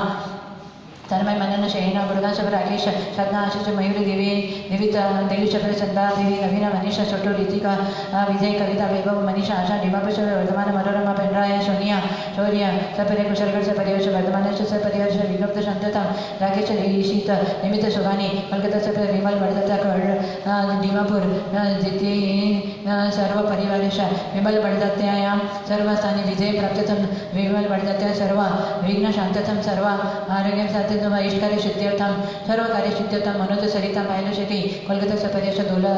तन्मय मनन शयना गुड़गांव शबर राकेश सदना आशीष मयूरी देवी देवी दिलीप शबर चंदा देवी नवीना मनीषा छोटो रीतिका विजय कविता वैभव मनीषा आशा डिमापुर शबर वर्धमान मनोरमा पेंड्राया सोनिया शौर्य सपरे कुशलगढ़ से परिवेश वर्धमान से परिवेश विलुप्त शांतता राकेश ईशित निमित्त सुगानी कोलकाता से विमल बड़दत्ता डिमापुर जिति सर्व परिवारेश विमल बड़दत्तायां सर्वस्थानी विजय प्राप्ततम विमल बड़दत्ता सर्व विघ्न शांततम सर्व आरोग्य साथ इष्टकार्य सिद्ध्यर्थम सर्व कार्य सिद्ध्यर्थम मनोज सरिता मायलो शेट्टी कोलकाता सपरिवेश दोला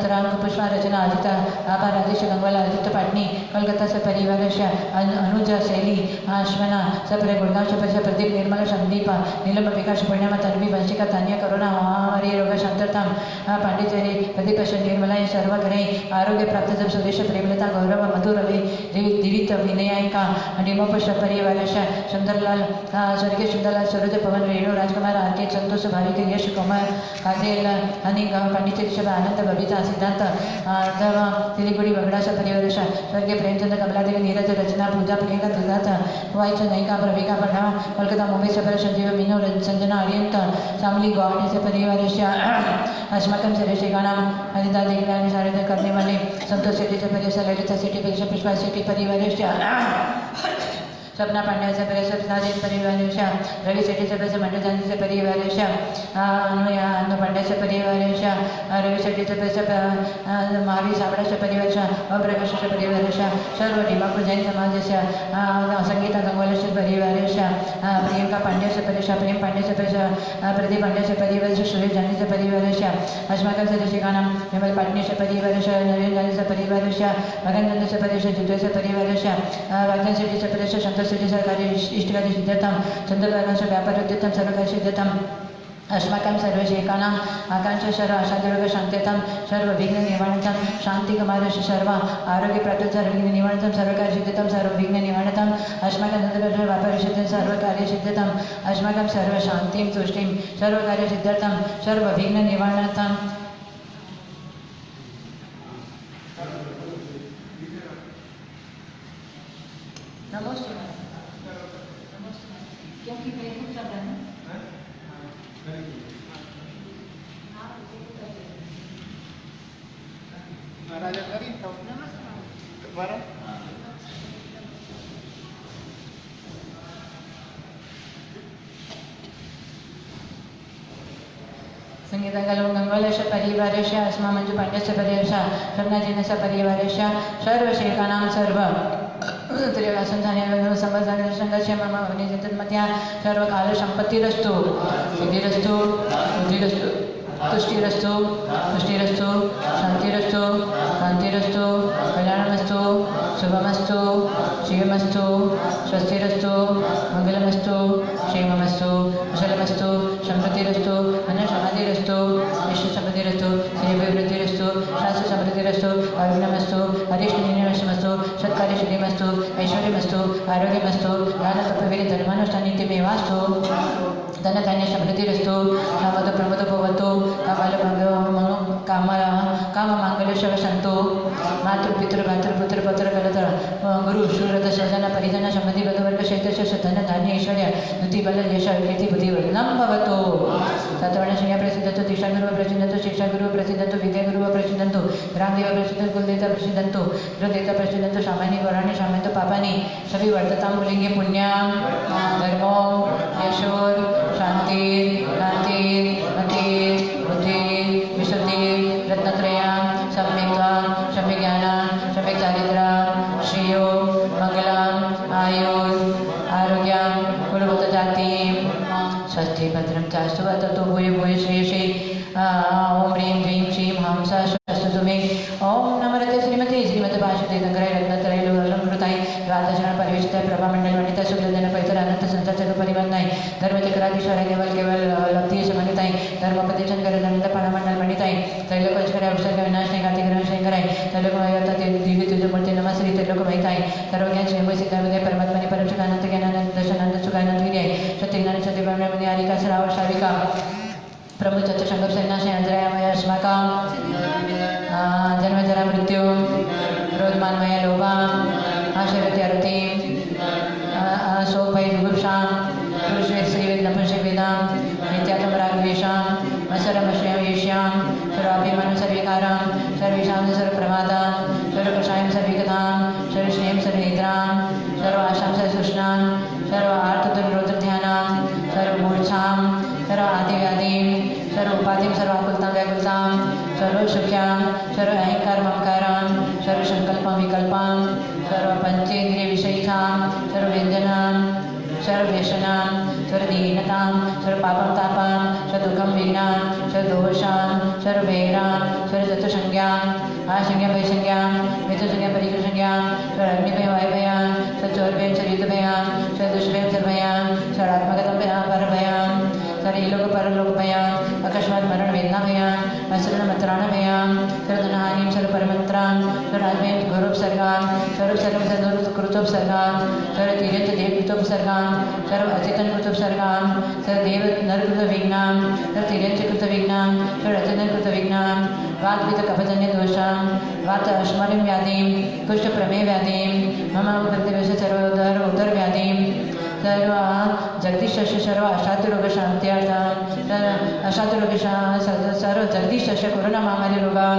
राम पुष्पा रचना अजिता आभा राजेश गंगवाला अजित पाटनी कोलकाता से परिवारेश अनुज शैली अश्वना सपरे गुड़गांव सपरिश प्रदीप निर्मला संदीप नीलम विकास पूर्णिमा तन्वी वंशिका तान्या करुणा महामारी रोग शांततम पांडिचेरी प्रदीप निर्मला सर्व ग्रही आरोग्य प्राप्त सुरेश प्रेमलता गौरव मधुर रवि दिवित विनयायिका डिमोपुष परिवारेश सुंदरलाल स्वर्गीय सुंदरलाल सरोज पवन रेणु राजकुमार आरके संतोष भाविक यश कुमार काजेल हनी पंडित ऋषभ आनंद बबीता सिद्धांत तिलिगुड़ी बगड़ा परिवारेश स्वर्गीय प्रेमचंद कमलादेवी नीरज रचना पूजा प्रियंका दुर्गाथ वाइच नयिका प्रविका पढ़ा कोलकाता मुंबई सफर संजीव मीनू संजना अरियंत शामली गुवाहाटी से परिवारेश अस्माकम सुरेशिकानाम हरिदा दिग्रानी सारिदा करने वाले संतोष शेट्टी से परिवेश ललिता शेट्टी परिवेश पुष्पा शेट्टी परिवारेश सपना पांड्या से परिवेश नाजिन परिवारेश रवि शेट्टी से परिवेश मंडल गांधी से परिवारेश अनुया अनु पांड्या से परिवारेश रवि शेट्टी से परिवेश महावीर सावड़ा से परिवारेश अप्रकाश से परिवारेश सर्व डिमापुर जैन समाज से संगीता गंगवाल से परिवारेश प्रियंका पांड्या से परिवेश प्रेम पांड्या से परिवेश प्रदीप पांड्या से परिवारेश सुरेश जानी से परिवारेश अस्माकल से ऋषिकानाम विमल पाटनी से परिवारेश नरेंद्र जानी से परिवारेश भगन से परिवेश जुटे से परिवारेश राजन शेट्टी से परिवेश संतोष शेट्टी सरकारी इष्टकारी सिद्ध्यर्थम चंद्रभागा से व्यापार उद्यतम सर्वकारी सिद्ध्यर्थम अस्माकं सर्वशेकानां आकांक्षा सर्व अशांतिरोग शांत्यतम सर्व विघ्न निवारणतम शांति कुमार सर्व आरोग्य प्राप्त सर्व विघ्न निवारणतम सर्व कार्य सिद्ध्यतम सर्व विघ्न निवारणतम अस्माकं नंदभद्र व्यापार सिद्ध सर्व कार्य सिद्ध्यतम अस्माकं सर्व शांतिं तुष्टिं सर्व कार्य सिद्ध्यर्थम सर्व विघ्न निवारणतम नमस्ते क्योंकि प्रेम कर रहा है महाराजा करी तो नमस्कार संगीतगङ्गलश परिवारस्य अस्मा मञ्जुपाण्ड्यस्य परिवेशा शब्नाजिनस्य परिवारस्य सर्वशेखानां सर्व संघस्य मम अग्निजन्मत्या सर्वकालसम्पत्तिरस्तु सिद्धिरस्तु बुद्धिरस्तु तुष्टिरस्तु पुष्टिरस्तु शान्तिरस्तु कान्तिरस्तु कल्याणमस्तु शुभमस्तु शिवमस्तु स्वस्तिरस्तु मङ्गलमस्तु क्षेममस्तु कुशलमस्तु समृद्धिरस्तु अन्नसमाधिरस्तु विश्वसमृद्धिरस्तु श्रीभिवृद्धिरस्तु शास्त्रसमृद्धिरस्तु अविघ्नमस्तु अरिष्टनिर्णयमस्तु सत्कार्यसिद्धिमस्तु ऐश्वर्यमस्तु आरोग्यमस्तु दानतत्त्वविधिधर्मानुष्ठानित्यमेवास्तु धनधान्यसमृद्धिरस्तु नामदो प्रमोदो भवतु काममाङ्गल्यशवसन्तु मातृपितृभातृपुत्रपत्रकलतर गुरु शूरद स्वजन परिजन सम्बन्धि बलवर्ग शैतस्य धन धान्य ऐश्वर्य द्युतिबल यश कीर्ति बुद्धिवर्धनं भवतु तत्वर्णशय्या प्रसिद्धन्तु दीक्षागुरुः प्रसिद्धन्तु शिक्षागुरुः प्रसिद्धन्तु विद्यागुरुः प्रसिद्धन्तु रामदेव प्रसिद्धन्तु कुलदेवता प्रसिद्धन्तु रुदेवता प्रसिद्धन्तु सामान्य गौराणि सामान्य पापानि सभी वर्धतां पुलिंगे पुण्यं धर्मो यशोर शांति कांति मति बुद्धि विशुद्धि रत्नत्रयं सम्यक्त्वा सम्यज्ञान सम्यक् चारित्र्य श्रेयो मंगलम आयुर आरोग्यं कुलवत जाति स्वस्ति भद्रं चास्तु ततो भूय भूय श्रेयसे ओम ह्रीं ह्रीं श्रीं हंसा स्वस्तु मे ओम नमस्ते श्रीमती भाषते गंगराय रत्नत्रय लोलंकृताय राधाचरण परिवेशिताय प्रभामंडल वनिता शुक्लजन पैतर अनंत संसार परिवन्नाय धर्मचक्राधीश्वराय केवल केवल लब्धि समन्विताय धर्मपति शंकर दंड पाणमंडल वनिताय त्रैलोकचक्राय अवसर विनाशनाय कार्तिक शंकराय त्रैलोकमयता दिव्य तुझमूर्ति नमस्ते त्रैलोकमयताय सर्वज्ञान स्वयं सिद्धाविदय परमात्मने परमसुखानंद ज्ञानानंद दर्शनानंद सुखानंद विजय सत्यज्ञान सत्यब्रह्मण्य आरिका श्रावण शाविका प्रभु चतुर्संगम सन्यासी अंजरायमय अस्माकं जन्मजरा मृत्यु क्रोधमानमय लोभाम आशरत्यारति शोभय जुगुप्सां पुरुषवेद श्रीवेद नपुंसक वेदां नित्यात्म रागवेशां असरमश्रयं येष्यां सर्वाभिमानं सर्विकारां सर्वेषां सर्वप्रमादां सर्वकषायं सर्विकतां सर्वश्रेयं सर्वनिद्रां सर्वाशां सर्वसुष्णां सर्व आर्तदुर्रोधध्यानां सर्वमूर्छां सर्व आदिव्याधिं सर्व उपाधिं सर्वाकुलतां व्याकुलतां सर्वसुख्यां सर्व अहंकार ममकारां सर्वसंकल्पं विकल्पां सर्वपञ्चेन्द्रियविषयिकां सर्वव्यञ्जनां सर्वव्यसनां सर्वदीनतां सर्वपापं तापां सर्वदुःखं विघ्नां सर्वदोषां सर्वभैरां सर्वतत्त्वसंज्ञां आसंज्ञां वैसंज्ञां वेदसंज्ञां परिकृतसंज्ञां सर्वाग्निभयं वायुभयां सर्वचोरभयं सर्वयुद्धभयां सर्वदुष्टभयं सर्वभयां सर्वात्मगतं परभयां सर्वलोक परलोकभयां अकस्मात् मरण वेदनाभयां असरणमत्राणभयां सर्वधनहानिं सर्वपरमन्त्रां सर्वराजभयं घोरोपसर्गां सर्वसर्वकृतोपसर्गां सर्वतीर्यञ्चदेवकृतोपसर्गां सर्व अचेतनकृतोपसर्गां सर्वदेव नरकृतविघ्नां सर्वतीर्यञ्चकृतविघ्नां सर्वरचनकृतविघ्नां वातपित्तकफजन्यदोषां वात अश्मरिं व्याधिं कुष्ठप्रमेयव्याधिं मम प्रतिवेश सर्वोदर उदरव्याधिं सर्व जगदीशस्य सर्व अष्टादुरोगशान्त्यार्थं सर्व जगदीशस्य कोरोना महामारी रोगां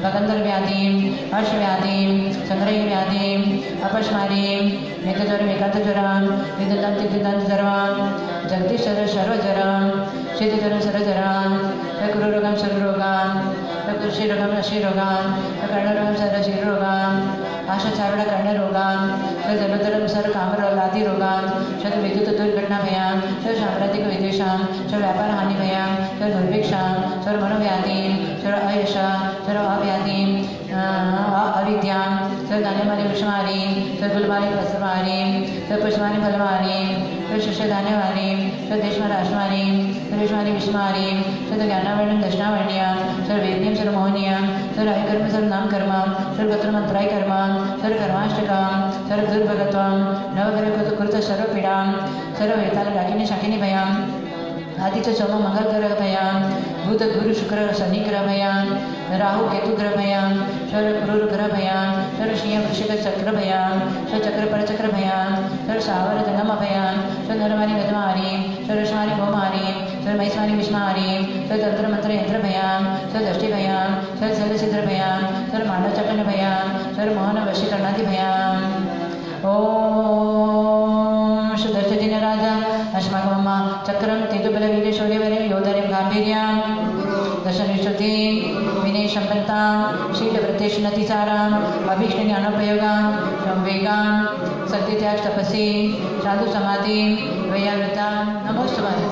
भगंदर व्याधिं हर्षव्याधिं संग्रहव्याधिं अपस्मारीं मेघज्वरं एकान्तज्वरां विदुदान्तिदुदान्तज्वरां जगदीश्वर सर्वज्वरां शीतज्वरं सर्वज्वरां कुरुरोगां सर्वरोगां कृषिरोगां रशिरोगां कर्णरोगां सर्वशिरोगां आशाचारुणा कर्णरोगां सर्वजलोदरं सर्वकामलादिरोगां सर्वविद्युत दुर्घटनाभयां सर्वसाम्राज्यिकविद्वेषां सर्वव्यापारहानिभयां सर्वदुर्भिक्षां सर्वमनोव्याधिं सर्व अयशा सर्व अव्याधिं अविद्यां सर्वधान्यमारी विषमारीं सर्वगुलमारी फलमारीं सर्वपुष्पमारी फलमारीं सर्वशिष्यधान्यमारीं सर्वदेशमाराशमारीं सर्वेशमारी विषमारीं सर्वज्ञानावर्णं दशनावर्ण्यां सर्ववेद्यं सर्वमोहनीयां सर्वकर्म सर्वनामकर्म सर्वगोत्रमन्त्राय कर्म सर्वकर्माष्टकां सर्वदुर्भगत्वं नवग्रहकृत सर्वपीडां सर्ववेतालडाकिनी शाकिनी भयां आदित्य सोम मंगलग्रहभयां बुध गुरु शुक्र शनिग्रहभयां राहु केतुग्रहभयां सर्वक्रूरग्रहभयां सर्वश्रियं वृश्चिकचक्रभयां सर्वचक्रपरचक्रभयां सर्वसावरजनमभयां सर्वनरमारी गजमारीं सर्वश्वारी भौमारीं सर्वमैस्वारी विष्मारीं सर्वतन्त्रमन्त्रयन्त्रभयां सर्वदष्टिभयां सर्वजलसिद्धभयां सर्वमानवचटनभयां सर्वमोहनवशीकरणादिभयां ओम शुद्धर्षदिनराजा अस्माकं होम चक्रम तेजोबल वीर शौर्यवीर योधरिं गांभीर्यं दशनिष्ठुति विनय संपन्नता शीलव्रतेष्णतिसाराम् अभीष्ट ज्ञानोपयोगान् संवेगान् सत्यत्याग तपसी साधु समाधि वैयावृता नमोस्तुते।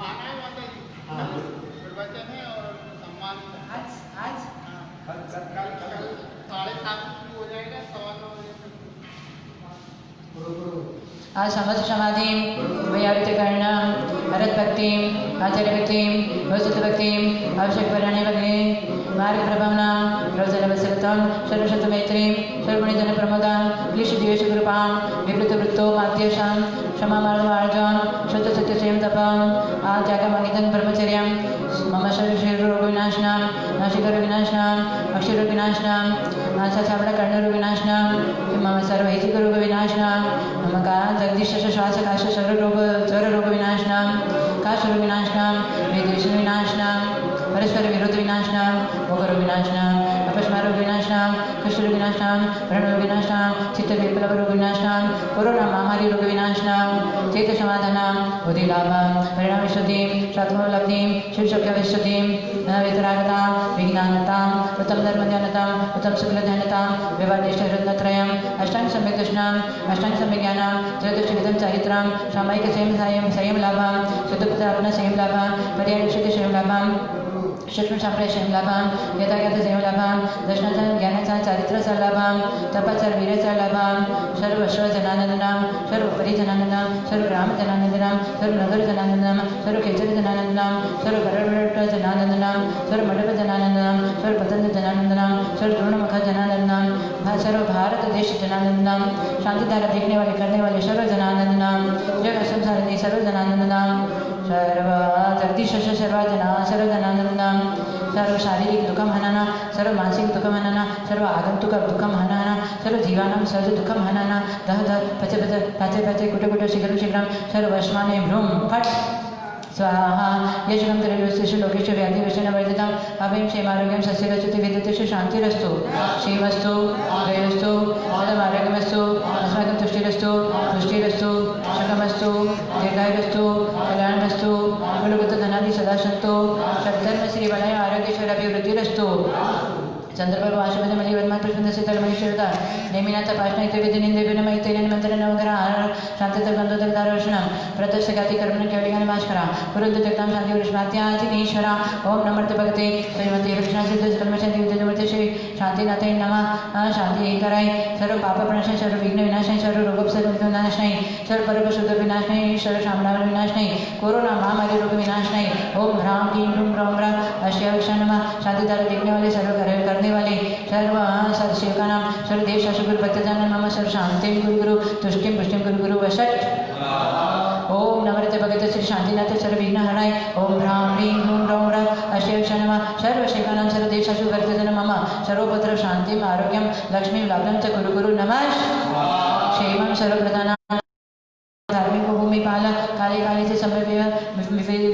आना है माता जी प्रवचन है और सम्मान आज आज कल 7:30 शुरू हो जाएगा 9:15 बजे तक। आज समस्त समाधि वैयावृत कर्ण भरत भक्ति आचार्य भक्ति भविष्य भक्ति आवश्यक वर्णाने भक्ति मार्ग प्रभावना रोजन वसरतम सर्वशत मैत्री सर्वगुण जन प्रमोदा क्लिश दिवेश कृपां विवृत वृत्तो माध्यशां क्षमा मार्गार्जन शुद्ध सत्य संयम तपम त्यागमनितं ब्रह्मचर्यं मम शरीर रोग विनाशनां नाशिक रोग विनाशनां अक्षर रोग विनाशनां नासा छाबड़ा कर्ण रोग विनाशनां मम सर्वैतिक रोग विनाशनां मम का जगदीश श्वास काश सर्व रोग ज्वर रोग विनाशनां काश रोग विनाशनां वेदेश विनाशनां परस्पर विरोध विनाशनां भोग रोग विनाशनां अपस्मा रोग विनाशनां कुष्ठ रोग विनाशनां व्रण रोग विनाशनां चित्त विप्लव रोग विनाशनां कोरोना महामारी रोग विनाशनां चेत समाधानां बुद्धि लाभं परिणाम विशुद्धिं स्वात्मोपलब्धिं शिवशक्य विशुद्धिं वितरागतां विज्ञानतां उत्तम धर्म ध्यानतां उत्तम शुक्ल ध्यानतां विवादिष्ट रत्नत्रयं अष्टांग सम्यक दर्शनां अष्टांग सम्यक ज्ञानां त्रयोदशविधं चारित्रं सामायिक संयम लाभं शुद्धपदार्पण संयम लाभं पर्याय शुद्ध संयम लाभं सूक्ष्म संप्रय संयम लाभं यथागत संयम लाभं दर्शनाचा ज्ञानाचा चारित्र लाभं तपाचा वीराचा लाभं सर्व जनानंदनां सर्व परिजनानंदनां सर्व ग्राम जनानंदनां सर्व नगर जनानंदनां सर्व खेचर जनानंदनां सर्व गरडवट जनानंदनां सर्व मंडप जनानंदनां सर्व पतंग जनानंदनां सर्व तृणमुख जनानंदनां सर्व भारत देश जनानंदनां शांतिधारा देखने वाले करने वाले सर्व जनानंदनां जग संसारिणी सर्व जनानंदनां सर्व जगदीश सर्व जनानंदनां सर्व शारीरिक दुःखम हनाना सर्व मानसिक दुःखम हनाना सर्व आगंतुक दुःखम हनाना सर्व जीवानां सहज दुःखम हनाना दह पचे कुटे शीघ्रं सर्व वश्माने भ्रूम फट स्वाहा यशगम त्रयोदशेषु लोकेषु व्याधिविषणवर्जितम् अभयं क्षेमारोग्यं सस्यरचति विद्युतेषु शान्तिरस्तु श्रीमस्तु जयोस्तु पदमारोग्यमस्तु अस्माकं तुष्टिरस्तु सुखमस्तु दीर्घायुरस्तु कल्याणमस्तु कुलगुप्तधनादि सदा सन्तु सद्धर्म श्रीवलय आरोग्येश्वराभिवृद्धिरस्तु चंद्रप्रभु आशुपति मली वर्मा प्रश्न शीतल मनीश्वरता नेमिनाथ पाषण इत्य विधिनिंदे विनमयितेन मंत्र नवग्रह शांतत गंधोदक दारोषणम प्रत्यक्ष गाति कर्मण केवलिगान भास्करा कुरुद्ध जगतां शांति वृष्णात्याजिनीश्वरा ओम नमर्ते भगते श्रीमती रक्षणा सिद्ध कर्मशांति विद्युमूर्ति श्री शांतिनाथे नमः शांति कराय सर्व पाप प्रणाशय सर्व विघ्न विनाशय सर्व रोगोपसर्ग विनाशय सर्व परम शुद्ध विनाशय सर्व शामलाव विनाशय कोरोना महामारी रोग विनाशय ओम ह्रां क्लीं ह्रूं ह्रौं ह्रां अष्टयावक्षा नमः शांतिधारा देखने वाले सर्व करने वाले सर्व सदसेवका नाम सर्व देव शासक गुरु भक्तजन मम सर्व शांतिं गुरु तुष्टिं पुष्टिं गुरु वशट ओम नमृते भगत श्री शांतिनाथ सर्व विघ्न हराय ओम ह्रां ह्रीं ह्रूं ह्रौं ह्रां अष्टयावक्षा नमः सर्व सेवका नाम सर्व देव शासक भक्तजन मम सर्वपत्र शांतिं आरोग्यं लक्ष्मीं लाभं च गुरु नमः क्षेमं सर्वप्रधाना धार्मिक भूमिपाल काले काले से समय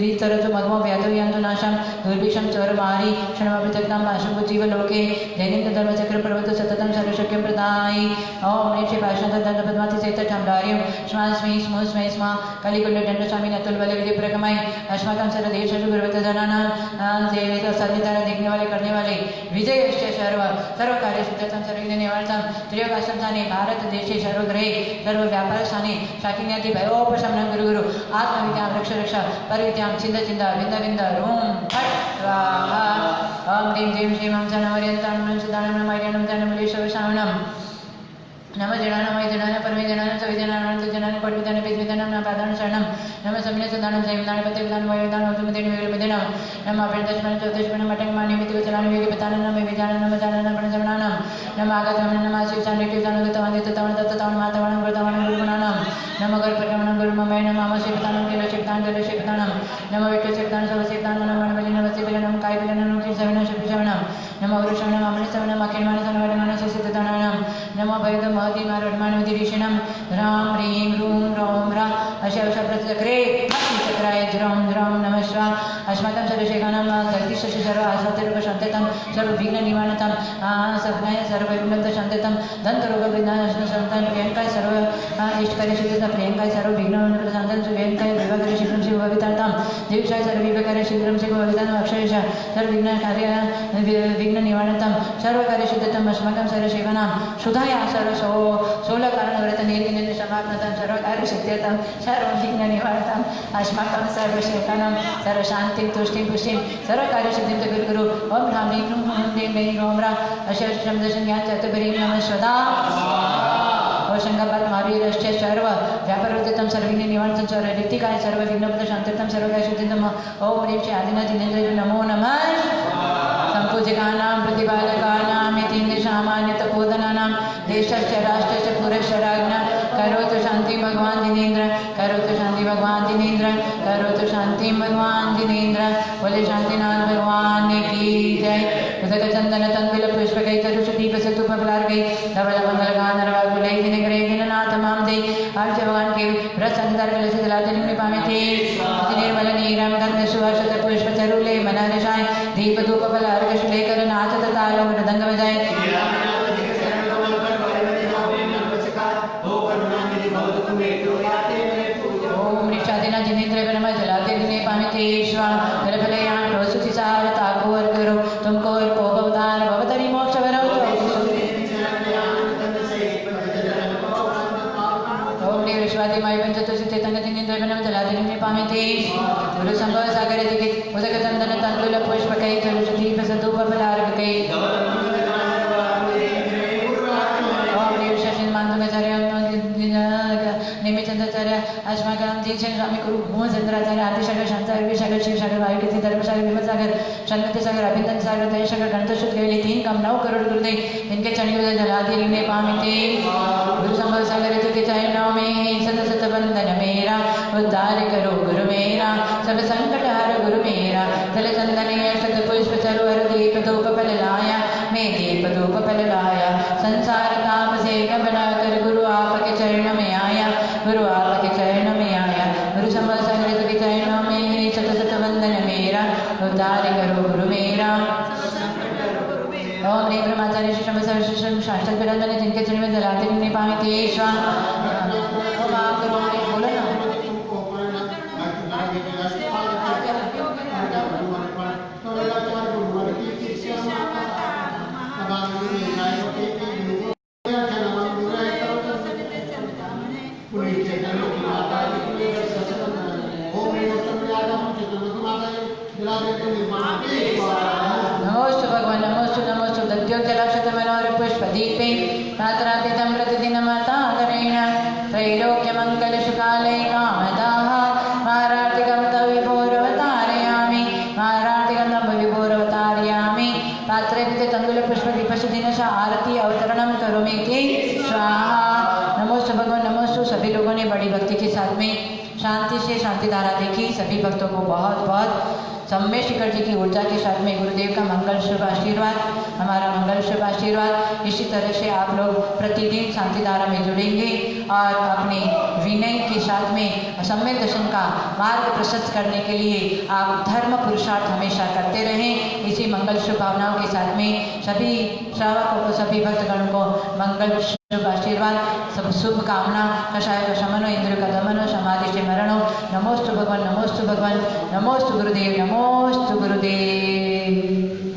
वितरतु मग्मो व्याधो यंतु नाशम दुर्भिक्षम चोर मारी क्षणमभितक्तां भाषभूत जीव लोके दैनिक धर्म चक्र पर्वत सततं सर्वशक्यं प्रदायि ओम नेक्षे भाषण दंड पद्माति चैत ठाम्रार्यं श्वास्मि स्मो स्मै स्म कलिकुंड दंड स्वामी अतुल बल विधि प्रकमय अस्माकं सर्व देश गुरुवत जनानां देव सन्निधान देखने वाले करने वाले विजय सर्व कार्य सिद्धतं सर्वविघ्न निवारणं त्रियोगासन स्थाने भारत देशे सर्वग्रहे सर्व व्यापार स्थाने शाकिन्यादि भयोपशमनं गुरु आत्मविद्यां रक्ष परविद्यां चिन्द विन्द रूं फट् स्वाहा ओम ह्रीं ह्रीं श्रीं ॐ सनवर्यन्तां नमः नमः जनमलेश्वरशावनं नम जनानां वै जनानां परमे जनानां सविजनानां अनन्तजनानां कोटिविधानां पेद्विधानां नमः शरणं नमः समिने सदानं संयमदानं पतिविधानं वैविधानं औतुमतेन विगलमिदेनं नमः अभिर्दशमनं चौदशमनं मटङ्गमानि मितिवचनानि वेगपतानं नमः विजानं नमः जाननं प्रणसमनानं नमः आगतमनं नमः शिवचाण्डिटिविधानं गतवान्दिततावनं दत्ततावनं मातवानं गुरुतावनं गुरुगुणानां नमः गर्भगमनं गुरुममय नमः शिवतानं जलशिवतानं नमः विष्णुशिवतानं सर्वशिवतानं नमः वनबलिनं वसिबलिनं कायबलिनं सविनं शिवशवनं नमः वृषवनं अमृतसवनं अखिलमानसवनं सिद्धतानं नमः भयदं महतीमारण्मानवतिरीषिणं ह्रां ह्रीं ह्रूं ह्रौं ह्रां अशवशप्रचक्रे चक्राय ध्रौं ध्रौं नमः स्वाहा अस्माकं सर्वशेखानां जगदीश सर्व आसातिरूपशान्तितं सर्वविघ्ननिवारणतं सर्वज्ञाय सर्वविघ्नशान्तितं दन्तरोगविनाशनं प्रियङ्काय सर्व इष्टकार्यसिद्धितं प्रियङ्काय सर्वविघ्नशान्तितं सर्वदं सुव्यंकय विभकर शीघ्रं शिव भवितार्थं दीक्षा सर्वविभकर शीघ्रं शिव भवितार्थं अक्षयश सर्वविघ्नकार्य विघ्ननिवारणं सर्वकार्यसिद्धतम् अस्माकं सर्वसेवनां सुधाया सर्वसो सोलकारणव्रत निर्विघ्नेन समाप्नतं सर्वकार्यसिद्ध्यर्थं सर्वविघ्ननिवारणम् अस्माकं सर्वसेवकानां सर्वशान्तिं तुष्टिं पुष्टिं सर्वकार्यसिद्धिं च गुरुगुरु ओम ह्रां ह्रीं ह्रूं ह्रूं ह्रीं ह्रीं ह्रों ह्रां अशेषं दशन्यां चतुर्भरीं नमः स्वदा शंगापात महावीरश्च सर्व व्यापारोदितं सर्विघ्न निवारणं सर्व ऋतिकाय सर्व विघ्नोपद शांतितं सर्वकाय शुद्धितं ओम ह्रीं श्री आदिनाथ जिनेन्द्र नमो नमः संपूजिकानां प्रतिपालकानां यतीन्द्र सामान्य तपोधनानां देशश्च राष्ट्रश्च पुरश्च राज्ञा करोतु शांति भगवान जिनेन्द्र करोतु शांति भगवान जिनेन्द्र करोतु शांति भगवान जिनेन्द्र बोले शांतिनाथ भगवान की जय उदक चंदन तंबिल पुष्प कई तरुष दीप से तुप पलार गई धवल मंगल गान रवाल बुले दिन करे दिननाथ माम दे आज भगवान के व्रत संतार कलश जलाते निम्न पामे थे निर्मल नीरम गंध सुवर्षित पुष्प चरुले मनार शाय दीप धूप पलार कश लेकर नाचत ताल मृदंग बजाए ओम ऋषादिना जिनेन्द्र ब्रह्म जलाते दिने पामे थे ईश्वर गलफलयां ठोसुति सार ताको और करो तुमको और पोपवतार भवतरी मोक्ष वरो ओम रे विश्वादि माय पंचतुसिते तंग जिनेन्द्र ब्रह्म जलाते दिने पामे थे गुरु संभव सागर दिखे उदक चंदन तंतुल पुष्प कई चरुष दीप सधूप फलार कई ओम रे विशेषण मानदुगाचार्य निमित्ताचार्य अस्माकं दीक्षण स्वामी गुरु मोहन चंद्राचार्य आदिसागर शांतागर विशागर शिवसागर वायुकीर्ति धर्मसागर विमलसागर शन्मति सागर अभिनंदन सागर दयासागर गणतोषित गवेली 3 कम 9 करोड़ गुरुदेव इनके चरणों जलादि ने पामिते गुरु संभव सागर के चरणों में सत सत वंदन मेरा उद्धार करो गुरु मेरा सब संकट हर गुरु मेरा तल चंदन सत पुष्प चरुहर दीप धूप फल लाया मैं दीप धूप फल लाया संसार ताप से बना कर गुरु आपके चरण में आया गुरु आपके चरण में आया गुरु संभव सागर के चरणों में सत सत वंदन मेरा उद्धार करो गुरु मेरा ओम रे ब्रह्मचारी शिशम सर्वशिशम शास्त्र विराजमान जिनके चरण में जलाते नहीं पावे थे ईश्वर ओम आप करो बोलो ना नमोस्तु भगवान नमोस्तु दद्यो जलाशत मनोहर पुष्प दीपे रात्रातीतं प्रतिदिनमतादरेण त्रैलोक्यमङ्गल सुकाले कामदाः मारार्तिकं तव विभोरवतारयामि मारार्तिकं तव विभोरवतारयामि पात्रे कृते तण्डुल पुष्प दीपस्य दिनश आरती अवतरणं करोमि ते स्वाहा नमोस्तु भगवान नमोस्तु। सभी लोगों ने बड़ी भक्ति के साथ में शांति से शांति धारा देखी। सभी भक्तों को बहुत बहुत सम्य शिखर जी की ऊर्जा के साथ में गुरुदेव का मंगल शुभ आशीर्वाद, हमारा मंगल शुभ आशीर्वाद। इसी तरह से आप लोग प्रतिदिन शांति धारा में जुड़ेंगे और अपने विनय के साथ में सम्य दर्शन का मार्ग प्रशस्त करने के लिए आप धर्म पुरुषार्थ हमेशा करते रहें। इसी मंगल शुभ भावनाओं के साथ में सभी श्रावकों को, सभी भक्तगण को मंगल शुभ आशीर्वाद, सब शुभ कामना। कषाय का शमनो, इंद्र का दमनो, समाधि से मरणो। नमोस्तु भगवान नमोस्तु भगवान नमोस्तु गुरुदेव नमोस्तु गुरुदेव।